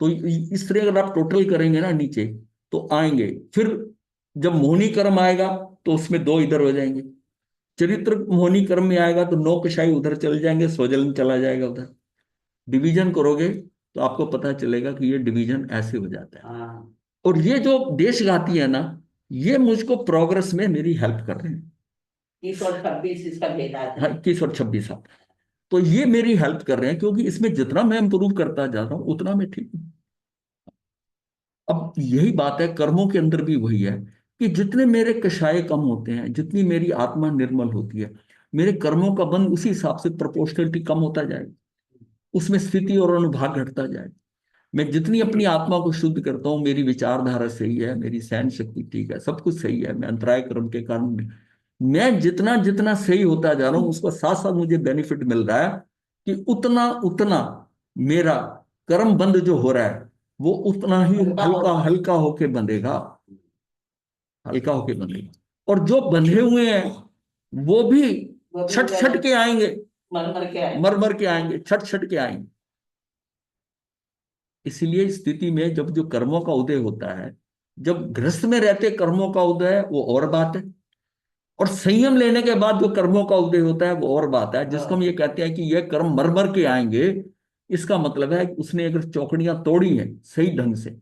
तो इस तरह अगर आप टोटल करेंगे ना नीचे तो आएंगे। फिर जब मोहनी कर्म आएगा तो उसमें 2 इधर हो जाएंगे। चरित्र मोहनी कर्म में आएगा तो 9 कषाई उधर चल जाएंगे, स्वजलन चला जाएगा उधर। डिवीजन करोगे तो आपको पता चलेगा कि ये डिवीजन ऐसे हो जाता है। और ये जो देशघाती है ना, ये मुझको प्रोग्रेस में मेरी हेल्प कर रहे हैं। 30 और 26 इसका भेद आता हाँ है। 21 और 26 आता है, तो ये मेरी हेल्प कर रहे हैं, क्योंकि इसमें जितना मैं इंप्रूव करता जा रहा हूं उतना मैं ठीक हूं। अब यही बात है कर्मों के अंदर भी वही है कि जितने मेरे कषाय कम होते हैं, जितनी मेरी आत्मा निर्मल होती है, मेरे कर्मों का बंध उसी हिसाब से प्रोपोर्शनलिटी कम होता जाएगा, उसमें स्थिति और अनुभाग घटता जाएगा। मैं जितनी अपनी आत्मा को शुद्ध करता हूँ, मेरी विचारधारा सही है, मेरी सहन शक्ति ठीक है, सब कुछ सही है, मैं अंतराय कर्म के कारण मैं जितना जितना सही होता जा रहा हूँ, उसका साथ साथ मुझे बेनिफिट मिल रहा है कि उतना उतना मेरा कर्म बंध जो हो रहा है वो उतना ही हल्का हल्का होके बंधेगा, हल्का होके बंधेगा। और जो बंधे हुए हैं वो भी छट छट के आएंगे, मर मर के आएंगे, छट छट के आएंगे। इसलिए इस स्थिति में जब जो कर्मों का उदय होता है, जब गृहस्थ में रहते कर्मों का उदय है वो और बात है, और संयम लेने के बाद जो कर्मों का उदय होता है वो और बात है, जिसको हम ये कहते हैं कि ये कर्म मर मर के आएंगे। इसका मतलब है कि उसने अगर चौकड़ियां तोड़ी हैं सही ढंग से,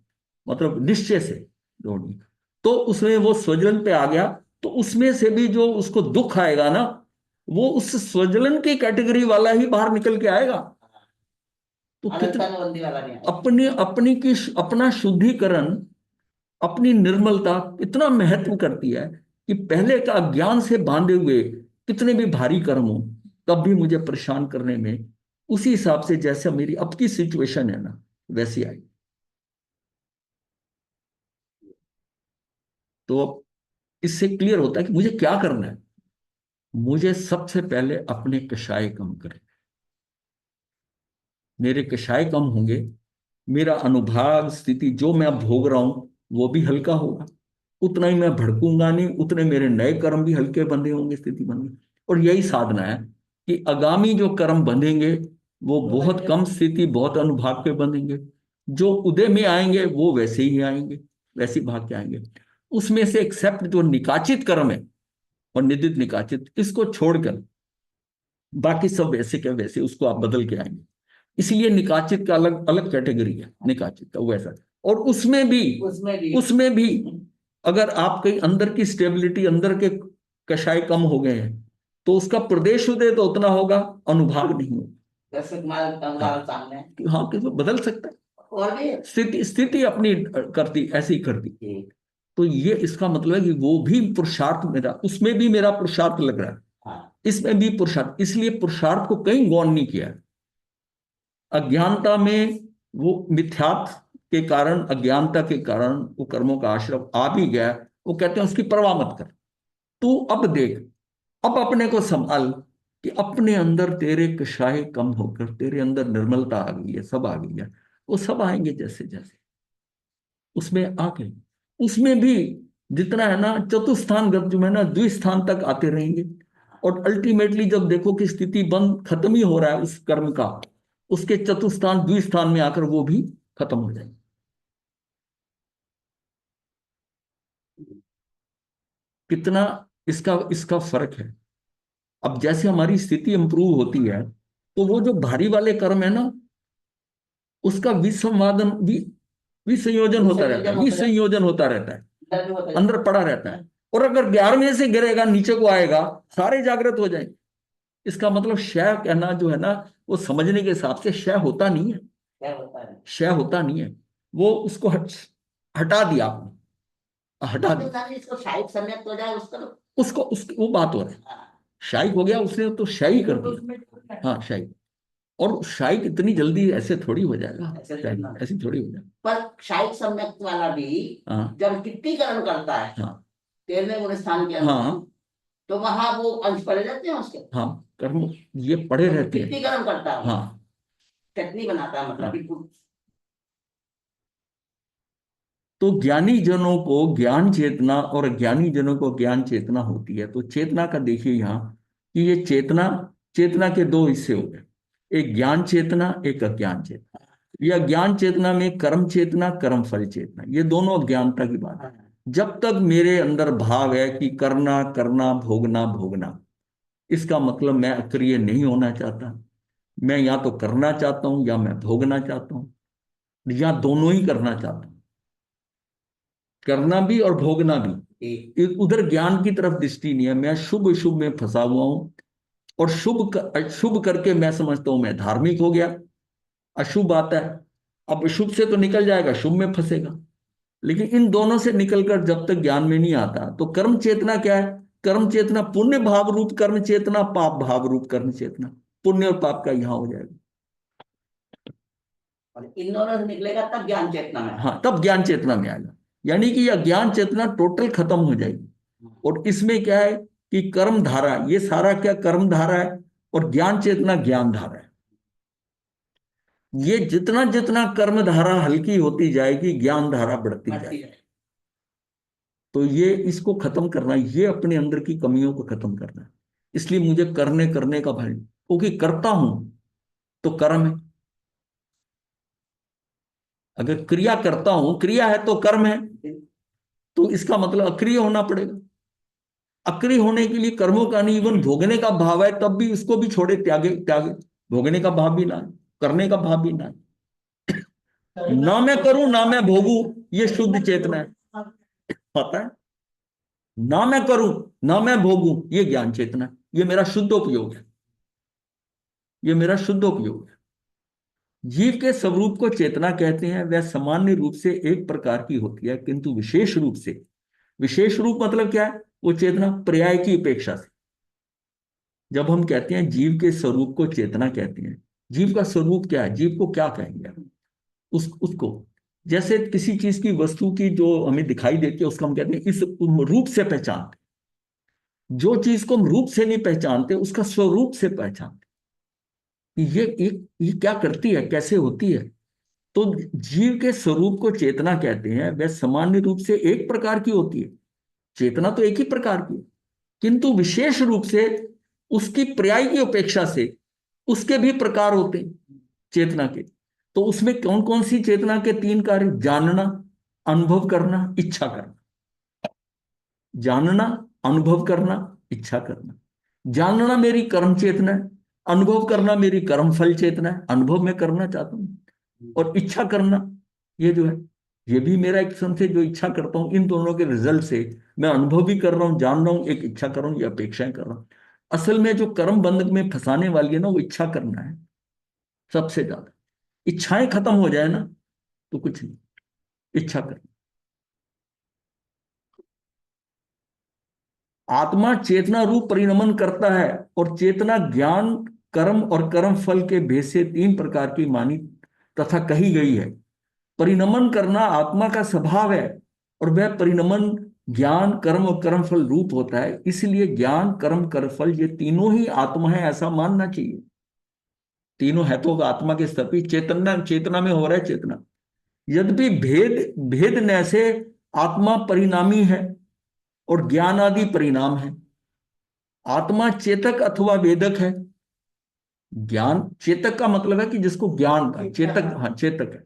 मतलब निश्चय से तोड़ी, तो उसमें वो स्वजलन पे आ गया, तो उसमें से भी जो उसको दुख आएगा ना, वो उस स्वजलन की कैटेगरी वाला ही बाहर निकल के आएगा। तो कितना अपने अपनी की अपना शुद्धिकरण, अपनी निर्मलता कितना महत्व करती है कि पहले का अज्ञान से बांधे हुए कितने भी भारी कर्म हो तब भी मुझे परेशान करने में उसी हिसाब से जैसा मेरी अब की सिचुएशन है ना वैसी आई। तो इससे क्लियर होता है कि मुझे क्या करना है। मुझे सबसे पहले अपने कषाय कम करें, मेरे कषाय कम होंगे, मेरा अनुभाग स्थिति जो मैं अब भोग रहा हूं वो भी हल्का होगा, उतना ही मैं भड़कूंगा नहीं, उतने मेरे नए कर्म भी हल्के बंधे होंगे, स्थिति बंधे। और यही साधना है कि आगामी जो कर्म बंधेंगे वो बहुत कम स्थिति बहुत अनुभाग के बंधेंगे, जो उदय में आएंगे वो वैसे ही आएंगे, वैसे ही भाग के आएंगे। उसमें से एक्सेप्ट जो निकाचित कर्म है और निदित निकाचित, इसको छोड़कर बाकी सब वैसे के वैसे उसको आप बदल के आएंगे। इसलिए निकाचित का अलग अलग कैटेगरी है, निकाचित का वैसा। और उसमें भी अगर आपके अंदर की स्टेबिलिटी, अंदर के कषाय कम हो गए हैं तो उसका प्रदेश उदय तो उतना होगा, अनुभाग नहीं होगा। हाँ किसी बदल सकता है, स्थिति स्थिति अपनी करती ऐसी करती। तो ये इसका मतलब है कि वो भी पुरुषार्थ मेरा, उसमें भी मेरा पुरुषार्थ लग रहा है, इसमें भी पुरुषार्थ, इसलिए पुरुषार्थ को कहीं गौण नहीं किया। अज्ञानता में वो मिथ्यात्व के कारण, अज्ञानता के कारण वो कर्मों का आश्रम आ भी गया, वो कहते हैं उसकी परवाह मत कर, तू अब देख, अब अपने को संभाल कि अपने अंदर तेरे कषाय कम होकर तेरे अंदर निर्मलता आ गई है, सब आ गई है, वो सब आएंगे जैसे जैसे उसमें आके, उसमें भी जितना है ना चतुस्थान जो है ना द्विस्थान तक आते रहेंगे। और अल्टीमेटली जब देखो कि स्थिति बंद खत्म ही हो रहा है उस कर्म का, उसके चतुस्थान द्विस्थान में आकर वो भी खत्म हो जाएंगे। कितना इसका इसका फर्क है। अब जैसे हमारी स्थिति इंप्रूव होती है तो वो जो भारी वाले कर्म है ना उसका विसंवादन विसंयोजन होता रहता है, विसंयोजन होता रहता है, अंदर पड़ा रहता है। और अगर 11वें से गिरेगा नीचे को आएगा सारे जागृत हो जाएंगे। इसका मतलब क्षय कहना जो है ना वो समझने के हिसाब से क्षय होता नहीं है, क्षय होता नहीं है, वो उसको हटा दिया आपने, हटा दिया उसको वो बात हो रही है। शाही हो गया उसने तो शाही कर दिया, हाँ शाही। और शाही इतनी जल्दी ऐसे थोड़ी हो जाएगा, ऐसी थोड़ी हो जाएगा। पर शाही सम्यक वाला भी जब टिप्पीकरण करता है, हाँ 13वें गुण स्थान के अंदर, हाँ तो वहां वो अंश पड़े रहते हैं उसके, हाँ कर्म ये पड़े रहते हैं, टिप्पीकरण करता है, हाँ चटनी बनाता है, मतलब बिल्कुल। तो ज्ञानी जनों को ज्ञान चेतना और अज्ञानी जनों को ज्ञान चेतना होती है। तो चेतना का देखिए यहाँ कि ये चेतना, चेतना के दो हिस्से हो गए, एक ज्ञान चेतना एक अज्ञान चेतना। या ज्ञान चेतना में कर्म चेतना कर्म फल चेतना, ये दोनों अज्ञानता की बात है। जब तक मेरे अंदर भाव है कि करना करना भोगना भोगना, इसका मतलब मैं अक्रिय नहीं होना चाहता, मैं या तो करना चाहता हूं या मैं भोगना चाहता हूं, या दोनों ही करना चाहता हूं, करना भी और भोगना भी। उधर ज्ञान की तरफ दृष्टि नहीं है, मैं शुभ शुभ में फंसा हुआ हूं। और शुभ करके मैं समझता हूं मैं धार्मिक हो गया, अशुभ आता है, अब शुभ से तो निकल जाएगा, शुभ में फंसेगा। लेकिन इन दोनों से निकलकर जब तक ज्ञान में नहीं आता तो कर्म चेतना क्या है? कर्म चेतना पुण्य भाव रूप कर्म चेतना, पाप भाव रूप कर्म चेतना। पुण्य और पाप का यहां हो जाएगा। और इन दोनों से निकलेगा तब ज्ञान चेतना में। हाँ, तब ज्ञान चेतना में आएगा, यानी कि यह ज्ञान चेतना टोटल खत्म हो जाएगी। और इसमें क्या है कि कर्म धारा, ये सारा क्या कर्म धारा है, और ज्ञान चेतना ज्ञान धारा है। ये जितना जितना कर्म धारा हल्की होती जाएगी, ज्ञान धारा बढ़ती जाएगी। तो ये इसको खत्म करना, ये अपने अंदर की कमियों को खत्म करना है। इसलिए मुझे करने करने का भय, क्योंकि करता हूं तो कर्म है। अगर क्रिया करता हूं, क्रिया है तो कर्म है, तो इसका मतलब अक्रिय होना पड़ेगा। अक्रिय होने के लिए कर्मों का नहीं, इवन भोगने का भाव है तब भी उसको भी छोड़े, त्यागे त्यागे। भोगने का भाव भी ना है, करने का भाव भी ना है। ना मैं करूं ना मैं भोगू, ये शुद्ध चेतना है, पता है। ना मैं करूं ना मैं भोगूं, ये ज्ञान चेतना है। ये मेरा शुद्धोपयोग है, ये मेरा शुद्धोपयोग है। जीव के स्वरूप को चेतना कहते हैं। वह सामान्य रूप से एक प्रकार की होती है, किंतु विशेष रूप से, विशेष रूप मतलब क्या है, वो चेतना पर्याय की अपेक्षा से। जब हम कहते हैं जीव के स्वरूप को चेतना कहते हैं, जीव का स्वरूप क्या है, जीव को क्या कहेंगे उसको, जैसे किसी चीज की, वस्तु की जो हमें दिखाई देती है, उसको हम कहते हैं इस रूप से पहचानते। जो चीज को हम रूप से नहीं पहचानते, उसका स्वरूप से पहचानते कि ये क्या करती है, कैसे होती है। तो जीव के स्वरूप को चेतना कहते हैं। वह सामान्य रूप से एक प्रकार की होती है, चेतना तो एक ही प्रकार की है, किंतु विशेष रूप से उसकी पर्याय की अपेक्षा से उसके भी प्रकार होते हैं चेतना के। तो उसमें कौन कौन सी चेतना के तीन कार्य, जानना, अनुभव करना, इच्छा करना। जानना, अनुभव करना, इच्छा करना। जानना मेरी कर्म चेतना है, अनुभव करना मेरी कर्म फल चेतना है, अनुभव मैं करना चाहता हूं। और इच्छा करना, ये जो है, ये भी मेरा एक किस्म से जो इच्छा करता हूं, इन दोनों के रिजल्ट से मैं अनुभव भी कर रहा हूं, जान रहा हूं, एक इच्छा कर रहा हूं, ये अपेक्षाएं कर रहा हूं। असल में जो कर्म बंधन में फंसाने वाली है ना, वो इच्छा करना है सबसे ज्यादा। इच्छाएं खत्म हो जाए ना तो कुछ नहीं, इच्छा करना। आत्मा चेतना रूप परिणमन करता है, और चेतना ज्ञान, कर्म और कर्म फल के भेद से तीन प्रकार की मानी तथा कही गई है। परिणमन करना आत्मा का स्वभाव है, और वह परिणमन ज्ञान, कर्म और कर्म फल रूप होता है। इसलिए ज्ञान, कर्म, कर्म फल ये तीनों ही आत्मा है, ऐसा मानना चाहिए। तीनों है तो आत्मा के सभी चेतना, चेतना में हो रहा है चेतना। यद्यपि भेद भेद न से आत्मा परिणामी है और ज्ञान आदि परिणाम है। आत्मा चेतक अथवा वेदक है। ज्ञान, चेतक का मतलब है कि जिसको ज्ञान का, चेतक, हाँ चेतक है।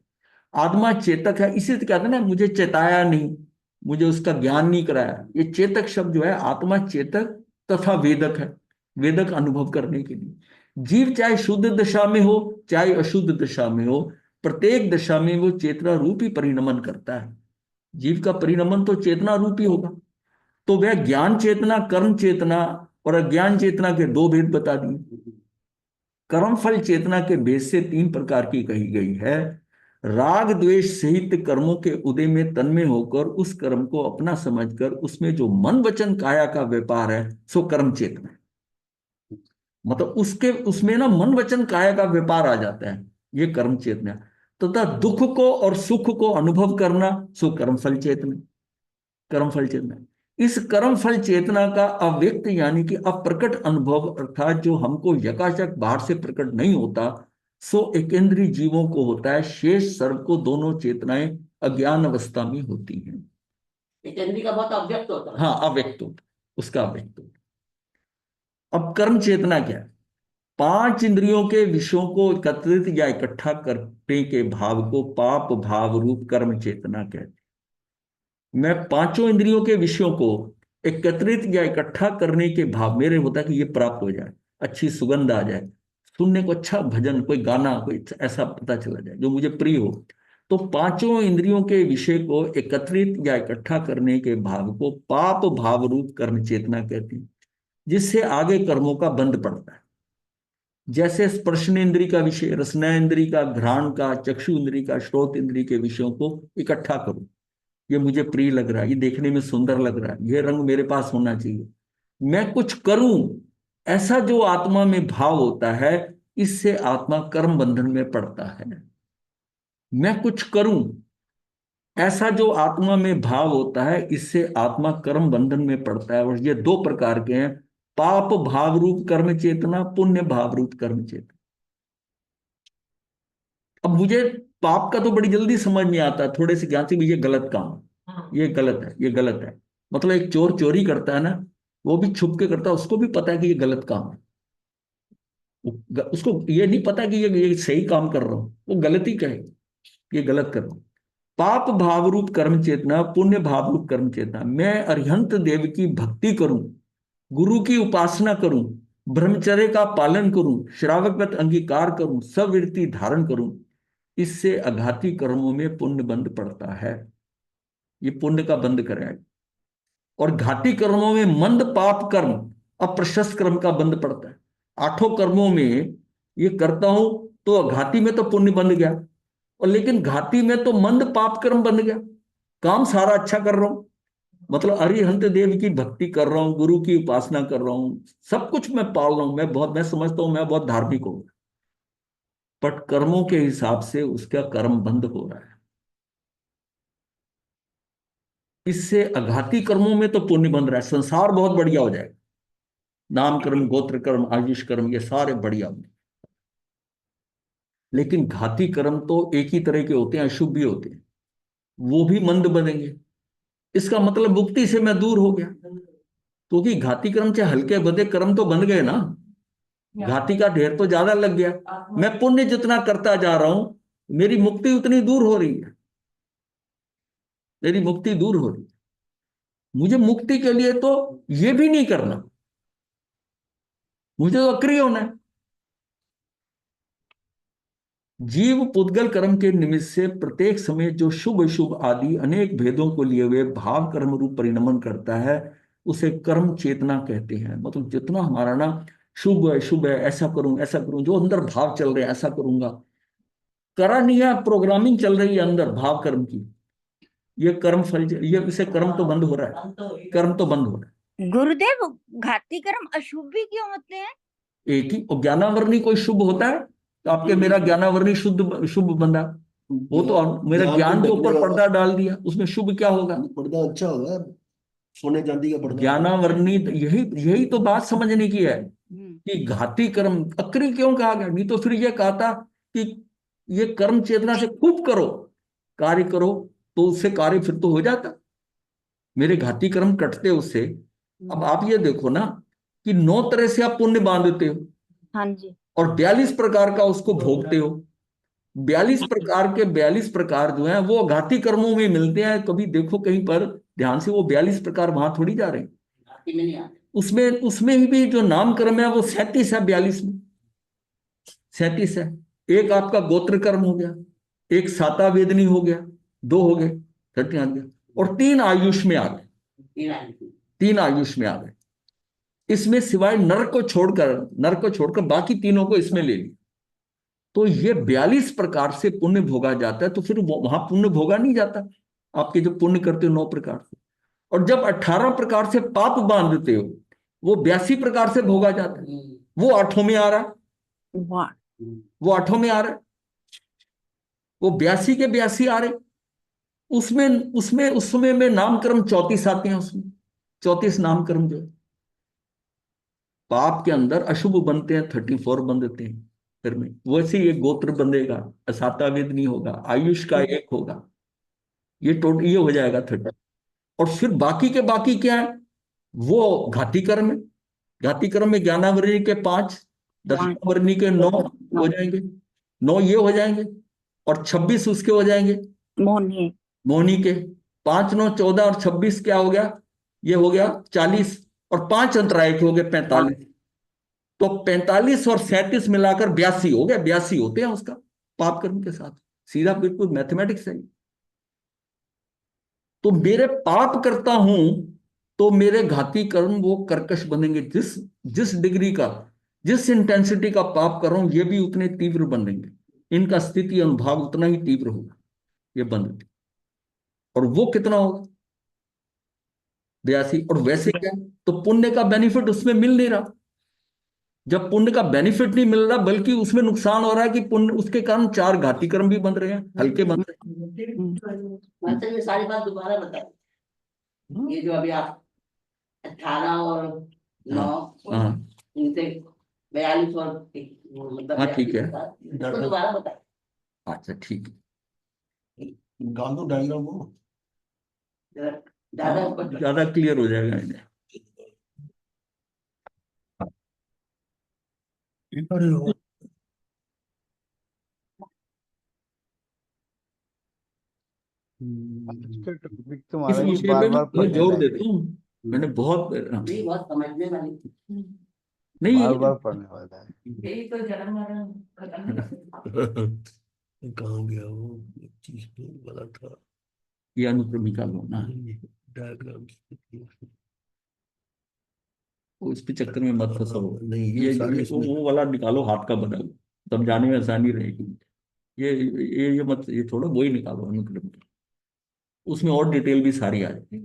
आत्मा चेतक है, इसी से कहते हैं ना, मुझे चेताया नहीं, मुझे उसका ज्ञान नहीं कराया। ये चेतक शब्द जो है, आत्मा चेतक तथा वेदक है, वेदक अनुभव करने के लिए। जीव चाहे शुद्ध दशा में हो चाहे अशुद्ध दशा में हो, प्रत्येक दशा में वो चेतना रूप ही परिणमन करता है। जीव का परिणमन तो चेतना रूप ही होगा। तो वह ज्ञान चेतना, कर्म चेतना और अज्ञान चेतना के दो भेद बता दिए। कर्म फल चेतना के भेद से तीन प्रकार की कही गई है। राग द्वेष सहित कर्मों के उदय में तन्मय होकर उस कर्म को अपना समझकर उसमें जो मन वचन काया का व्यापार है, सो कर्म चेतना है। मतलब उसके उसमें ना मन वचन काया का व्यापार आ जाता है, ये कर्म चेतना। तथा दुख को और सुख को अनुभव करना, सो कर्म फल चेतना, कर्म फल चेतना। इस कर्म फल चेतना का अव्यक्त यानी कि अप्रकट अनुभव, अर्थात जो हमको यकाचक बाहर से प्रकट नहीं होता, सो एकेंद्रीय जीवों को होता है। शेष सर्व को दोनों चेतनाएं अज्ञान अवस्था में होती हैं। एकेंद्रीय का बहुत अव्यक्त होता है। हाँ, अव्यक्त होता, उसका अव्यक्त होता। अब कर्म चेतना क्या है? पांच इंद्रियों के विषयों को एकत्रित या इकट्ठा करने के भाव को पाप भाव रूप कर्म चेतना कहते हैं। मैं पांचों इंद्रियों के विषयों को एकत्रित या इकट्ठा करने के भाव मेरे होता है कि ये प्राप्त हो जाए, अच्छी सुगंध आ जाए, सुनने को अच्छा भजन, कोई गाना, कोई ऐसा पता चला जाए जो मुझे प्रिय हो। तो पांचों इंद्रियों के विषय को एकत्रित या इकट्ठा करने के भाव को पाप भाव रूप कर्म चेतना कहती है, जिससे आगे कर्मों का बंध पड़ता है। जैसे स्पर्शन इंद्री का विषय, रसना इंद्री का, घ्राण का, चक्षु इंद्री का, श्रोत इंद्री के विषयों को इकट्ठा करूं। ये मुझे प्रिय लग रहा है, ये देखने में सुंदर लग रहा है, ये रंग मेरे पास होना चाहिए, मैं कुछ करूं, ऐसा जो आत्मा में भाव होता है, इससे आत्मा कर्म बंधन में पड़ता है। मैं कुछ करूं, ऐसा जो आत्मा में भाव होता है, इससे आत्मा कर्म बंधन में पड़ता है। और ये दो प्रकार के हैं, पाप भाव रूप कर्म चेतना, पुण्य भाव रूप कर्म चेतना। अब मुझे पाप का तो बड़ी जल्दी समझ में आता है, थोड़े से ज्ञान से भी, ये गलत काम है, ये गलत है, ये गलत है। मतलब एक चोर चोरी करता है ना, वो भी छुप के करता है, उसको भी पता है कि ये गलत काम है। उसको ये नहीं पता कि ये सही काम कर रहा हूं, वो गलती कहे, ये गलत कर रहा हूं। पाप भाव रूप कर्म चेतना, पुण्य भाव रूप कर्म चेतना। मैं अरिहंत देव की भक्ति करूं, गुरु की उपासना करूं, ब्रह्मचर्य का पालन करूं, श्रावकवत अंगीकार करूं, सवृत्ति धारण करूं, इससे अघाती कर्मों में पुण्य बंध पड़ता है। ये पुण्य का बंध करेगा। और घाती कर्मों में मंद पाप कर्म, अप्रशस्त कर्म का बंध पड़ता है। आठों कर्मों में ये करता हूं तो घाती में तो पुण्य बंध गया, और लेकिन घाती में तो मंद पाप कर्म बन गया। काम सारा अच्छा कर रहा हूं, मतलब अरिहंत देव की भक्ति कर रहा हूं, गुरु की उपासना कर रहा हूं, सब कुछ मैं पाल रहा हूं, मैं समझता हूं मैं बहुत धार्मिक हूं, बट कर्मों के हिसाब से उसका कर्म बंद हो रहा है। इससे अघाती कर्मों में तो पुण्य बन रहा है, संसार बहुत बढ़िया हो जाएगा, नाम कर्म, गोत्र कर्म, आयुष कर्म, ये सारे बढ़िया होंगे। लेकिन घाती कर्म तो एक ही तरह के होते हैं, अशुभ भी होते हैं, वो भी मंद बनेंगे। इसका मतलब मुक्ति से मैं दूर हो गया, क्योंकि घाती कर्म चाहे हल्के बदे कर्म तो बन गए ना, घाती का ढेर तो ज्यादा लग गया। मैं पुण्य जितना करता जा रहा हूं, मेरी मुक्ति उतनी दूर हो रही है, मेरी मुक्ति दूर हो रही है। मुझे मुक्ति के लिए तो ये भी नहीं करना, मुझे तो अक्रिय होना है। जीव पुद्गल कर्म के निमित्त से प्रत्येक समय जो शुभ शुभ आदि अनेक भेदों को लिए हुए भाव कर्म रूप परिणमन करता है, उसे कर्म चेतना कहते हैं। मतलब जितना हमारा ना शुभ है, शुभ है, ऐसा करूं, ऐसा करूं, जो अंदर भाव चल रहे हैं, ऐसा करूंगा, करा नहीं है, प्रोग्रामिंग चल रही है अंदर भाव कर्म की, ये कर्म फल, ये इसे कर्म तो बंद हो रहा है, कर्म तो बंद हो रहा है। गुरुदेव, घाती कर्म अशुभ भी क्यों होते हैं? एक ही और ज्ञानावरणी कोई शुभ होता है तो आपके, मेरा ज्ञानावरणी शुद्ध शुभ बंदा, वो तो मेरा ज्ञान के ऊपर पर्दा डाल दिया, उसमें शुभ क्या होगा? पर्दा अच्छा होगा, सोने चांदी का पर्दा। ज्ञानावरणी, यही यही तो बात समझने की है कि घाती कर्म अक्री क्यों कहा गया। नहीं तो फिर ये कहा था कि ये कर्म चेतना से खूब करो, कार्य करो, तो उससे कार्य फिर तो हो जाता, मेरे घाती कर्म कटते उससे। अब आप ये देखो ना कि 9 तरह से आप पुण्य बांधते हो, हाँ जी, और 42 प्रकार का उसको भोगते हो। 42 प्रकार के 42 प्रकार जो हैं वो घाती कर्मों में मिलते हैं। कभी देखो कहीं पर ध्यान से, वो 42 प्रकार वहां थोड़ी जा रहे हैं, घाटी में नहीं आते। उसमें उसमें ही भी जो नाम कर्म है वो 37 है, 42 में 37 है। एक आपका गोत्र कर्म हो गया, एक साता वेदनी हो गया, 2 हो गए, 30 आ गया, और 3 आयुष में आ गए, तीन आदमी। 3 आयुष में आ गए। इसमें सिवाय नर को छोड़कर बाकी तीनों को इसमें ले लिया, तो ये 42 प्रकार से पुण्य भोगा जाता है। तो फिर वहां पुण्य भोगा नहीं जाता, आपके जो पुण्य करते हो 9 प्रकार से। और जब 18 प्रकार से पाप बांधते हो, वो 82 प्रकार से भोगा जाता है, वो 8 में आ रहा है, वाह, वो 8 में आ रहा है, वो 82 के 82 आ रहे। उसमें उसमें उस समय में नामकर्म 34 आते हैं, उसमें 34 नामकर्म जो है पाप के अंदर अशुभ बनते हैं, 34 बंधते हैं फिर में। वैसे ये गोत्र बंधेगा, असाता वेद नहीं होगा, आयुष का एक होगा, ये हो जाएगा 30। और फिर बाकी के बाकी क्या है, वो घाती कर्म है। घाती कर्म में ज्ञानावरणी के 5, दक्षिणावरणी के 9 हो जाएंगे, 9 ये हो जाएंगे, और 26 उसके हो जाएंगे मोहनी, मोहनी के। 5 9 14 और 26 क्या हो गया, ये हो गया 40, और 5 अंतराय के हो गए 45। तो 45 और 37 मिलाकर 82 हो गया, 82 होते हैं उसका पाप कर्म के साथ। सीधा बिल्कुल मैथमेटिक्स है। तो मेरे पाप करता हूं तो मेरे घाती कर्म वो कर्कश बनेंगे, जिस जिस डिग्री का, जिस इंटेंसिटी का पाप कर रहा हूं, ये भी उतने तीव्र बनेंगे, इनका स्थिति अनुभाग उतना ही तीव्र होगा, ये बंद। और वो कितना होगा, 82। और वैसे क्या, तो पुण्य का बेनिफिट उसमें मिल नहीं रहा, जब पुण्य का बेनिफिट नहीं मिल रहा बल्कि उसमें नुकसान हो रहा है कि पुण्य उसके कारण 4 घाती कर्म भी बन रहे हैं, हल्के बन रहे मतलब ये सारी बात दोबारा बताओ, ये जो अभी आप 18 और 9 हाँ इनसे 42 और मतलब हाँ ठीक है, इसको दोबारा बताओ। अच्छा ठीक है, निकाल दो डायग्राम को। ज्यादा स्पष्ट ज्यादा क्लियर हो जाएगा इन्हें। अरे हो इसका टॉपिक इस तुम्हारा भी विषय बार पे बार मैं पढ़ने जोर लायक देता है, हूँ, मैंने बहुत नहीं, बहुत समझने वाली। नहीं बार ये बार पढ़ने वाला है। यही तो जन्म मरण खत्म नहीं होता। कहाँ गया वो चीज पे वाला था ये अनुक्रमिका लो ना, डायग्राम। वो इस पे चक्कर में मत फंसो। नहीं ये सारे वो वाला निकालो हाथ का बना हुआ, तब जाने में आसानी रहेगी। ये मत, ये छोड़ो, वही निकालो अनुक्रमिका, उसमें और डिटेल भी सारी आ जाएगी।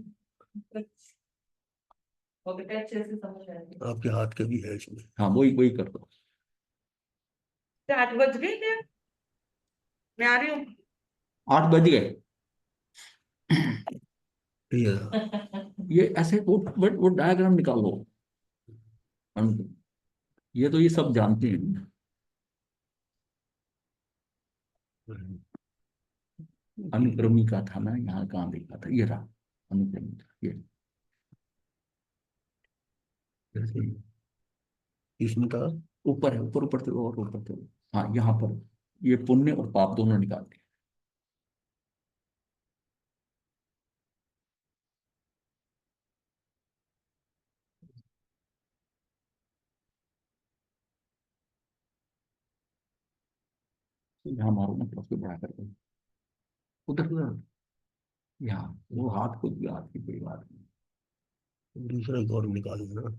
वो बेटा अच्छे से समझ आएगी। आपके हाथ के भी है इसमें। हाँ वही वही कर दो। 8 बज गई क्या? मैं आ रही हूँ। 8 बज गए। ये ये ऐसे वो डायग्राम निकालो, ये तो ये सब जानते हैं। अनुक्रमिका था ना, यहाँ कहाँ देखा था, ये रहा अनुक्रमिका, ये इसमें था ऊपर है, ऊपर ऊपर थे और ऊपर थे। हाँ यहाँ पर ये पुण्य और पाप दोनों निकालते हैं। यहाँ मारो ना, प्लस को बड़ा कर दो, उधर उधर, यहाँ वो हाथ को भी, हाथ की कोई बात नहीं। दूसरा एक और निकाल देना।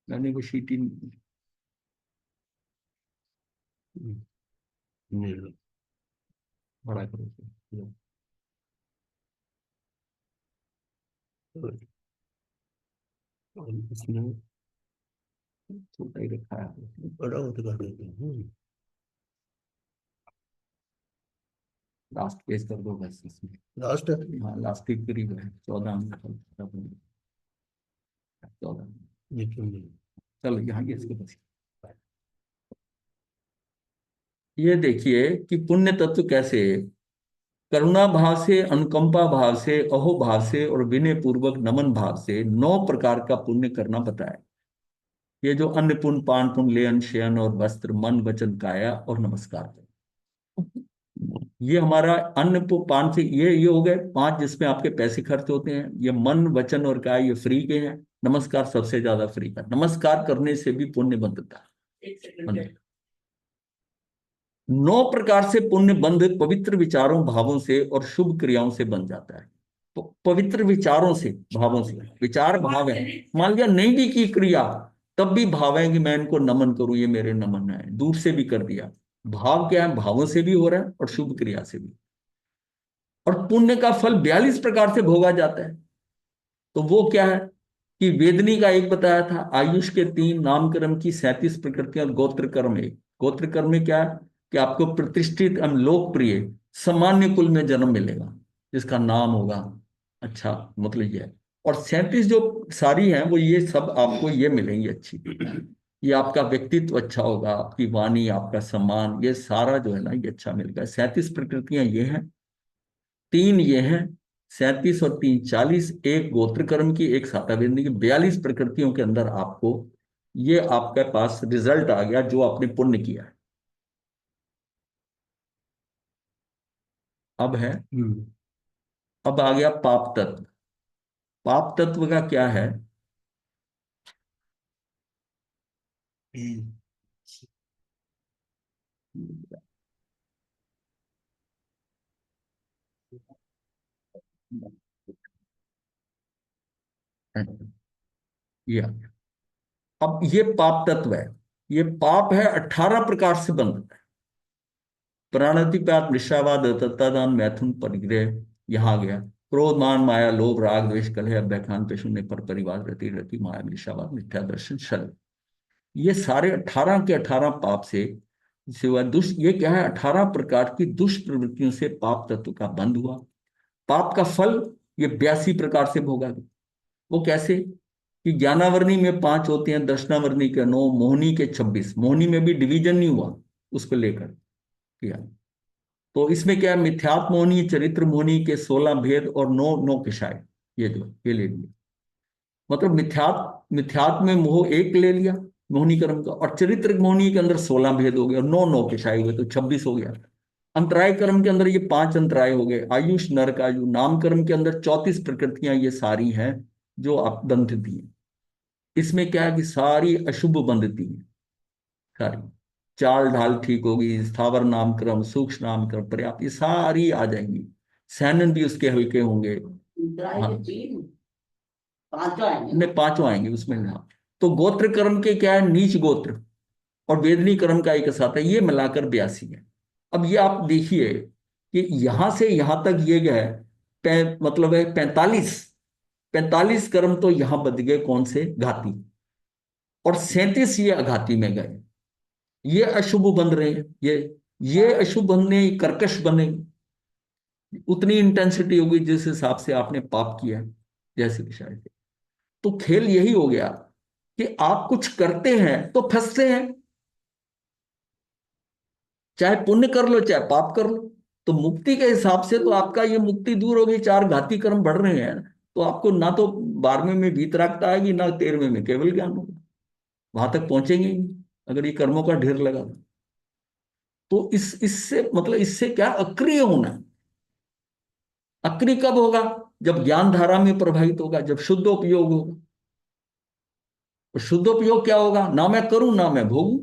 मैंने वो शीट ही नहीं बड़ा करो उसे। और इसमें छोटा ही रखा है, बड़ा होता कर देते हैं। लास्ट पेज कर दो बस इसमें। लास्ट है। हाँ लास्ट के करीब है, 14 में 14। ये क्यों नहीं? चलो यहाँ ये इसके बस। ये देखिए कि पुण्य तत्व कैसे है। करुणा भाव से, अनुकंपा भाव से, अहो भाव से और विनय पूर्वक नमन भाव से 9 प्रकार का पुण्य करना बताया। ये जो अन्न पुण्य, पान पुण्य, लेन शयन और वस्त्र, मन वचन काया और नमस्कार, ये हमारा अन्न पान से ये हो गए 5 जिसमें आपके पैसे खर्च होते हैं। ये मन वचन और काय ये फ्री के हैं। नमस्कार सबसे ज्यादा फ्री का, नमस्कार करने से भी पुण्य बनता है। 9 प्रकार से पुण्य बंध पवित्र विचारों भावों से और शुभ क्रियाओं से बन जाता है। तो पवित्र विचारों से, भावों से, विचार भाव है। मान लिया नहीं भी की क्रिया, तब भी भाव है कि मैं इनको नमन करूं, ये मेरे नमन है, दूर से भी कर दिया। भाव क्या है, भावों से भी हो रहा है और शुभ क्रिया से भी। और पुण्य का फल 42 प्रकार से भोगा जाता है। तो वो क्या है कि वेदनी का एक बताया था, आयुष के 3, नामकर्म की 37 प्रकृतियां और गोत्र कर्म 1। गोत्र कर्म में क्या है कि आपको प्रतिष्ठित एवं लोकप्रिय सामान्य कुल में जन्म मिलेगा, जिसका नाम होगा अच्छा, मतलब ये है। और 37 जो सारी हैं वो ये सब आपको ये मिलेंगी अच्छी। ये आपका व्यक्तित्व अच्छा होगा, आपकी वाणी, आपका सम्मान, ये सारा जो है ना ये अच्छा मिलेगा। 37 प्रकृतियां ये हैं, 3 ये हैं, 37 और 3 40, एक गोत्र कर्म की, एक सातावेदनी की, 42 प्रकृतियों के अंदर आपको ये आपके पास रिजल्ट आ गया जो आपने पुण्य किया है। अब है, अब आ गया पाप तत्व। पाप तत्व का क्या है, ये आ गया। अब ये पाप तत्व है, ये पाप है 18 प्रकार से बंधता है। प्राणातिपात, निशावाद, दत्तादान, मैथुन, परिग्रह, यहाँ आ गया। क्रोध, मान, माया, लोभ, राग, द्वेष, कलह, अभ्याखान, पेशुन्य, पर परिवार, रति रति, माया, निशावाद, मिथ्या दर्शन, शल। ये सारे 18 के 18 पाप से सिवा दुष्ट, ये क्या है, 18 प्रकार की दुष्ट प्रवृत्तियों से पाप तत्व का बंध हुआ। पाप का फल ये 82 प्रकार से भोगा। वो कैसे कि ज्ञानावर्णी में 5 होते हैं, दर्शनावर्णी के 9, मोहनी के 26। मोहनी में भी डिवीजन नहीं हुआ, उसको लेकर किया। तो इसमें क्या है, मिथ्यात्म मोहनी, चरित्र मोहनी के 16 भेद और 9 किशाए, ये ले लिया। मतलब मिथ्यात्म में मोह एक ले लिया मोहनी कर्म का, और चरित्र मोहनी के अंदर 16 भेद हो गए और 9 किशाए हुए, तो 26 हो गया। अंतराय कर्म के अंदर ये 5 अंतराय हो गए, आयुष, नरक आयु। नाम कर्म के अंदर 34 प्रकृतियां ये सारी हैं जो आप बंधती हैं। इसमें क्या है कि सारी अशुभ बंधती है, सारी चाल ढाल ठीक होगी, स्थावर नामक्रम, सूक्ष्म नामक्रम, पर्याप्त, ये सारी आ जाएंगी। सैनन भी उसके हल्के होंगे। हाँ, नहीं, 5 आएंगे उसमें। हाँ, तो गोत्र कर्म के क्या है, नीच गोत्र और वेदनी कर्म का एक साथ है, ये मिलाकर 82 है। अब ये आप देखिए कि यहां से यहां तक ये गए, मतलब है 45 कर्म तो यहां बच गए, कौन से, घाती, और 37 ये अघाती में गए। ये अशुभ बन रहे हैं, ये अशुभ बनने, कर्कश बनेंगे, उतनी इंटेंसिटी होगी जिस हिसाब से आपने पाप किया है, जैसे कि शायद। तो खेल यही हो गया कि आप कुछ करते हैं तो फंसते हैं, चाहे पुण्य कर लो चाहे पाप कर लो। तो मुक्ति के हिसाब से तो आपका ये मुक्ति दूर होगी, 4 घाती कर्म बढ़ रहे हैं, तो आपको ना तो 12वें में वीतरागता आएगी, ना 13वें में केवल ज्ञान होगा। वहां तक पहुंचेंगे ही नहीं अगर ये कर्मों का ढेर लगा। तो इससे मतलब इससे क्या, अक्रिय होना है। अक्रिय कब होगा, जब ज्ञान धारा में प्रभावित होगा, जब शुद्ध उपयोग होगा। और शुद्ध उपयोग क्या होगा, ना मैं करूं ना मैं भोगूं,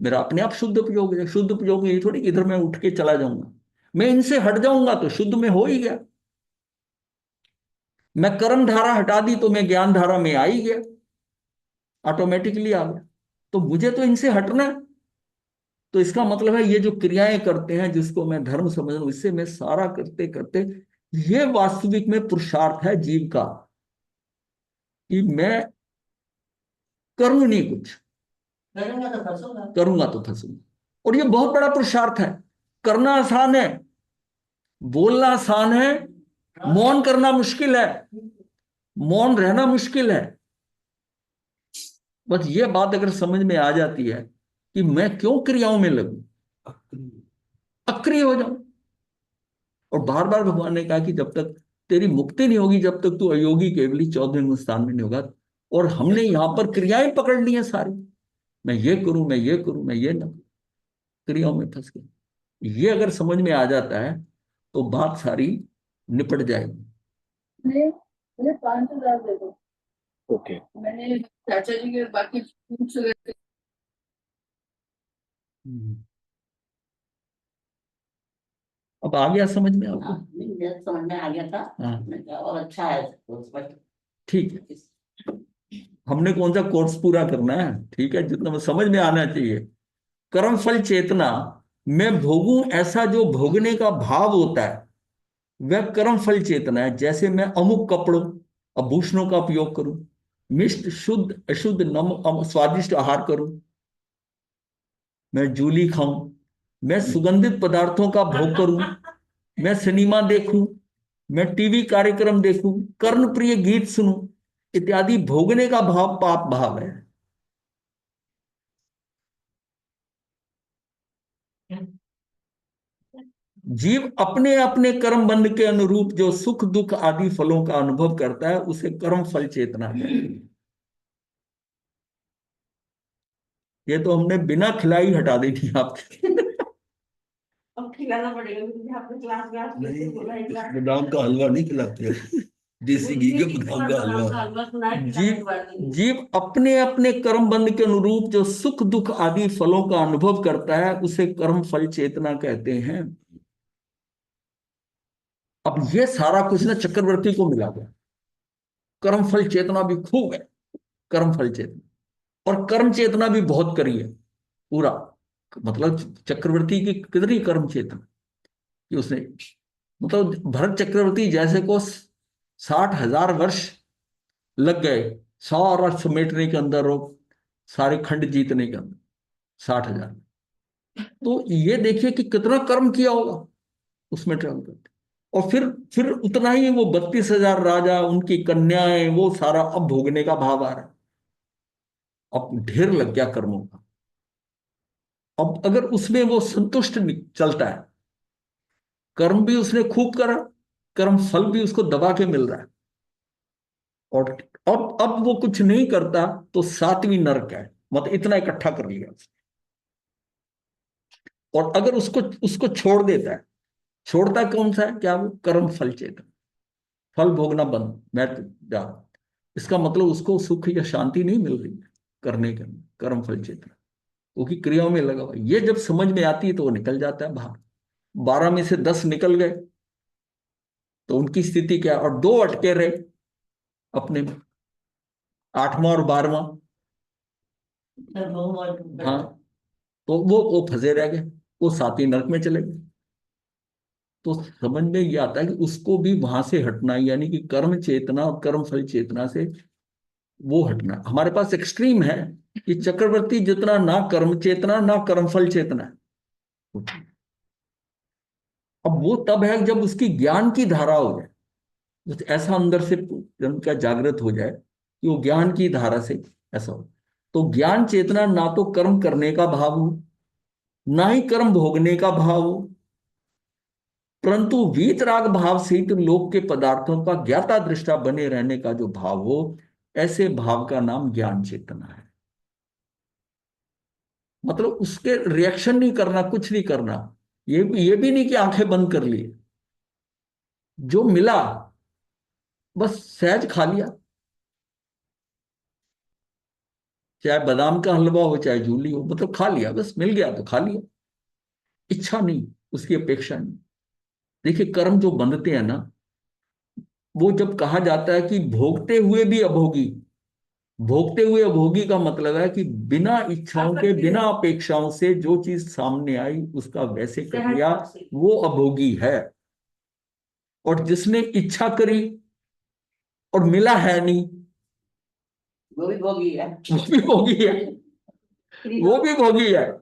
मेरा अपने आप शुद्ध उपयोग है। शुद्ध उपयोग में ये थोड़ी इधर मैं उठ के चला जाऊंगा, मैं इनसे हट जाऊंगा तो शुद्ध में हो ही गया। मैं कर्म धारा हटा दी तो मैं ज्ञान धारा में आ ही गया, ऑटोमेटिकली आ गया। तो मुझे तो इनसे हटना है। तो इसका मतलब है ये जो क्रियाएं करते हैं, जिसको मैं धर्म समझ रहा हूं, इससे मैं सारा करते करते, ये वास्तविक में पुरुषार्थ है जीव का, कि मैं करूं नहीं कुछ, करूंगा तो फंसूंगा। और ये बहुत बड़ा पुरुषार्थ है। करना आसान है, बोलना आसान है, मौन करना मुश्किल है, मौन रहना मुश्किल है। बस ये बात अगर समझ में आ जाती है कि मैं क्यों क्रियाओं में लगूं, अक्रिय हो जाऊं। और बार बार भगवान ने कहा कि जब तक तेरी मुक्ति नहीं होगी, जब तक तू अयोगी केवली 14वें स्थान में नहीं होगा। और हमने यहां पर क्रियाएं पकड़ ली हैं सारी, मैं ये करूं, मैं ये करूं, मैं ये ना, क्रियाओं में फंस गए। ये अगर समझ में आ जाता है तो बात सारी निपट जाएगी। मुझे 5,000 दे दो। ओके। मैंने चाचा जी के बाकी फ्रूट्स वगैरह। अब आ गया समझ में आपको? नहीं, समझ में आ गया था। हाँ, मैं कहा, और अच्छा है तो स्पष्ट। ठीक है। हमने कौन सा कोर्स पूरा करना है, ठीक है, जितना समझ में आना चाहिए। कर्म फल चेतना, मैं भोगूं ऐसा जो भोगने का भाव होता है, वह कर्म फल चेतना है। जैसे मैं अमुक कपड़ों, आभूषणों का उपयोग करूं, मिष्ट शुद्ध अशुद्ध स्वादिष्ट आहार करूं, मैं जूली खाऊं, मैं सुगंधित पदार्थों का भोग करूं, मैं सिनेमा देखूं, मैं टीवी कार्यक्रम देखूं, कर्ण प्रिय गीत सुनूं इत्यादि, भोगने का भाव पाप भाव है। जीव अपने अपने कर्म बंध के अनुरूप जो सुख दुख आदि फलों का अनुभव करता है, उसे कर्म फल चेतना कहते हैं। ये तो हमने बिना खिलाई हटा दी थी आपकी। अब खिलाना पड़ेगा क्योंकि आपने क्लास नहीं, बादाम का हलवा नहीं खिलाते, देसी घी के बादाम का हलवा। जीव अपने अपने कर्म बंध के अनुरूप जो सुख दुख आदि फलों का अनुभव करता है, उसे कर्म फल चेतना कहते हैं। अब ये सारा कुछ ना चक्रवर्ती को मिला गया। कर्म फल चेतना भी खूब है, कर्म फल चेतना, और कर्म चेतना भी बहुत करी है पूरा। मतलब चक्रवर्ती की कितनी कर्म चेतना कि उसने, मतलब भरत चक्रवर्ती जैसे को 60,000 वर्ष लग गए सारा समेटने के अंदर, सारे खंड जीतने के अंदर 60,000। तो ये देखिए कि कितना कर्म किया होगा उसमें ट्रेवल करते। और फिर उतना ही वो 32,000 राजा, उनकी कन्याएं, वो सारा अब भोगने का भाव आ रहा है। अब ढेर लग गया कर्मों का। अब अगर उसमें वो संतुष्ट चलता है, कर्म भी उसने खूब करा, कर्म फल भी उसको दबा के मिल रहा है, और अब वो कुछ नहीं करता तो 7वीं नरक है, मतलब इतना इकट्ठा कर लिया उसने। और अगर उसको उसको छोड़ देता है, छोड़ता कौन सा है, क्या वो कर्म फल चेतन, फल भोगना बंद, मैं तो जा, इसका मतलब उसको सुख या शांति नहीं मिल रही करने के लिए कर्म फल चेतन, क्योंकि क्रियाओं में लगा हुआ। ये जब समझ में आती है तो वो निकल जाता है बाहर। 12 में से 10 निकल गए तो उनकी स्थिति क्या, और 2 अटके रहे अपने में, 8वां और 12वां। हाँ, तो वो फंसे रह गए, वो 7वीं नरक में चले गए। तो समझ में ये आता है कि उसको भी वहां से हटना, यानी कि कर्म चेतना और कर्म फल चेतना से वो हटना। हमारे पास एक्सट्रीम है कि चक्रवर्ती जितना ना कर्म चेतना ना कर्म फल चेतना है। अब वो तब है जब उसकी ज्ञान की धारा हो जाए, जैसे ऐसा अंदर से क्या जागृत हो जाए कि वो ज्ञान की धारा से ऐसा हो। तो ज्ञान चेतना ना तो कर्म करने का भाव हो, ना ही कर्म भोगने का भाव हो, परंतु वीतराग भाव से ही तो लोक के पदार्थों का ज्ञाता दृष्टा बने रहने का जो भाव हो, ऐसे भाव का नाम ज्ञान चेतना है। मतलब उसके रिएक्शन नहीं करना, कुछ नहीं करना, ये भी नहीं कि आंखें बंद कर ली, जो मिला बस सहज खा लिया, चाहे बादाम का हलवा हो चाहे जूली हो, मतलब खा लिया, बस मिल गया तो खा लिया, इच्छा नहीं, उसकी अपेक्षा नहीं। देखिए कर्म जो बंधते हैं ना, वो जब कहा जाता है कि भोगते हुए भी अभोगी, भोगते हुए अभोगी का मतलब है कि बिना इच्छाओं के, बिना अपेक्षाओं से जो चीज सामने आई उसका वैसे कर लिया, वो अभोगी है। और जिसने इच्छा करी और मिला है नहीं, वो भी भोगी है। वो भी भोगी है, वो भी भोगी है।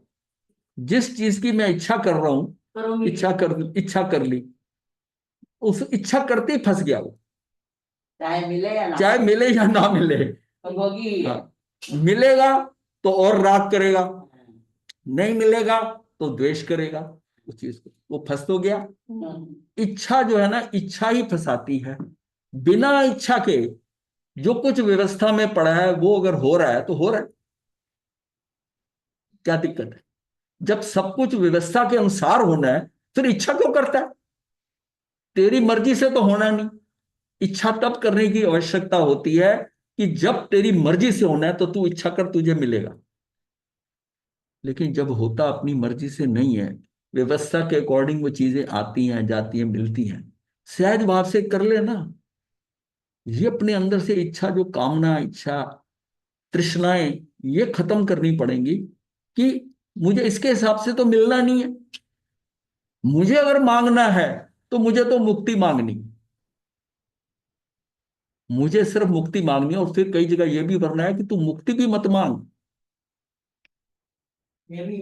जिस चीज की मैं इच्छा कर रहा हूं, इच्छा कर ली, उस इच्छा करते ही फंस गया वो, चाहे मिले या ना, चाहे मिले या ना मिले, तो भोगी ही है। हाँ, मिलेगा तो और राग करेगा, नहीं मिलेगा तो द्वेष करेगा उस चीज को, वो फंस तो गया। इच्छा जो है ना, इच्छा ही फंसाती है। बिना इच्छा के जो कुछ व्यवस्था में पड़ा है वो अगर हो रहा है तो हो रहा है, क्या दिक्कत है? जब सब कुछ व्यवस्था के अनुसार होना है फिर इच्छा क्यों करता है? तेरी मर्जी से तो होना नहीं। इच्छा तब करने की आवश्यकता होती है कि जब तेरी मर्जी से होना है तो तू इच्छा कर, तुझे मिलेगा। लेकिन जब होता अपनी मर्जी से नहीं है, व्यवस्था के अकॉर्डिंग वो चीजें आती हैं, जाती हैं, मिलती हैं, सहज भाव से कर लेना। ये अपने अंदर से इच्छा, जो कामना, इच्छा, तृष्णाएं, ये खत्म करनी पड़ेंगी कि मुझे इसके हिसाब से तो मिलना नहीं है। मुझे अगर मांगना है तो मुझे तो मुक्ति मांगनी, मुझे सिर्फ मुक्ति मांगनी है। और फिर कई जगह यह भी भरना है कि तू मुक्ति भी मत मांग,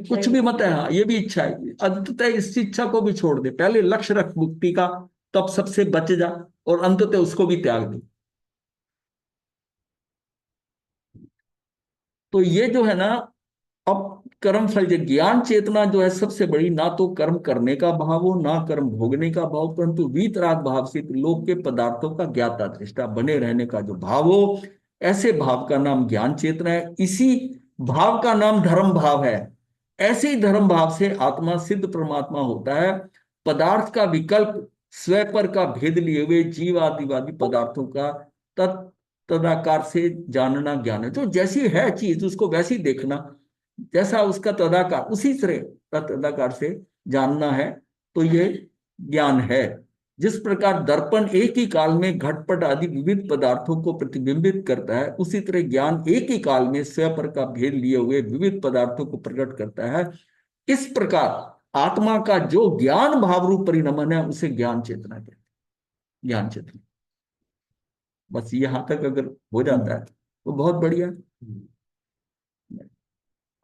कुछ भी मत है, हाँ ये भी इच्छा है, अंततः इस इच्छा को भी छोड़ दे, पहले लक्ष्य रख मुक्ति का, तब सबसे बच जा, और अंततः उसको भी त्याग दे। तो ये जो है ना, अब कर्म फल, ज्ञान चेतना जो है सबसे बड़ी, ना तो कर्म करने का भाव हो ना कर्म भोगने का भाव, परंतु वीतराग भाव से लोक के पदार्थों का ज्ञाता दृष्टा बने रहने का जो भाव हो, ऐसे भाव का नाम ज्ञान चेतना है। इसी भाव का नाम धर्म भाव है। ऐसे ही धर्म भाव से आत्मा सिद्ध परमात्मा होता है। पदार्थ का विकल्प स्व पर का भेद लिए हुए जीवादिवादी पदार्थों का तदाकार से जानना ज्ञान है। जो जैसी है चीज उसको वैसी ही देखना, जैसा उसका तदाकार उसी तरह तदाकार से जानना है, तो ये ज्ञान है। जिस प्रकार दर्पण एक ही काल में घटपट आदि विविध पदार्थों को प्रतिबिंबित करता है, उसी तरह ज्ञान एक ही काल में स्वपर का भेद लिए हुए विविध पदार्थों को प्रकट करता है। इस प्रकार आत्मा का जो ज्ञान भाव रूप परिणमन है उसे ज्ञान चेतना कहते हैं, ज्ञान चेतना। बस यहां तक अगर हो जाता है तो बहुत बढ़िया।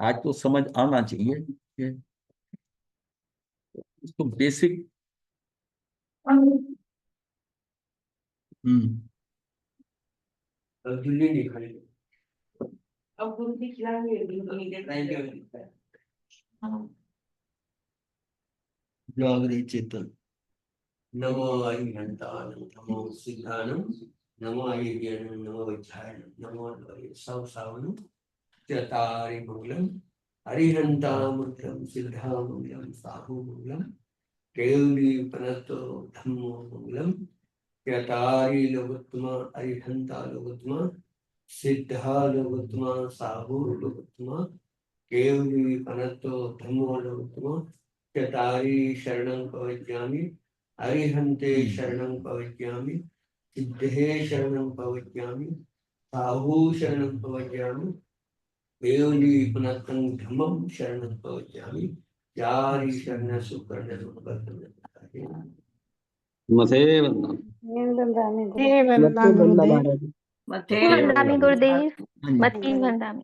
आज तो समझ आना चाहिए ये इसको बेसिक। अब गुरु की खिलाएंगे जागृत चेतन। नमो अरिहंतानं नमो सिद्धानं नमो अयज्ञानं नमो विज्ञानं नमो सवसावनं चतारि मंगलम अरिहंतामंगलम सिद्धामंगलम साहुमंगलम केवली पनतो धम्मो मंगलम चतारि लोकोत्तमा अरिहंता लोकोत्तमा सिद्धा लोकोत्तमा साहु लोकोत्तमा केवली पनतो धम्मो लोकोत्तमा चतारि शरणं प्रवज्यामि अरिहन्ते शरणं प्रवज्यामि सिद्धे शरणं प्रवज्यामि साहु शरणं प्रवज्यामि केवली पुनतं धम्मं शरणं प्रवज्यामि चारि शरण सुकर्ण मथे वंदना वंदामि मथे वंदना महाराज। वंदामि गुरुदेव मति वंदामि।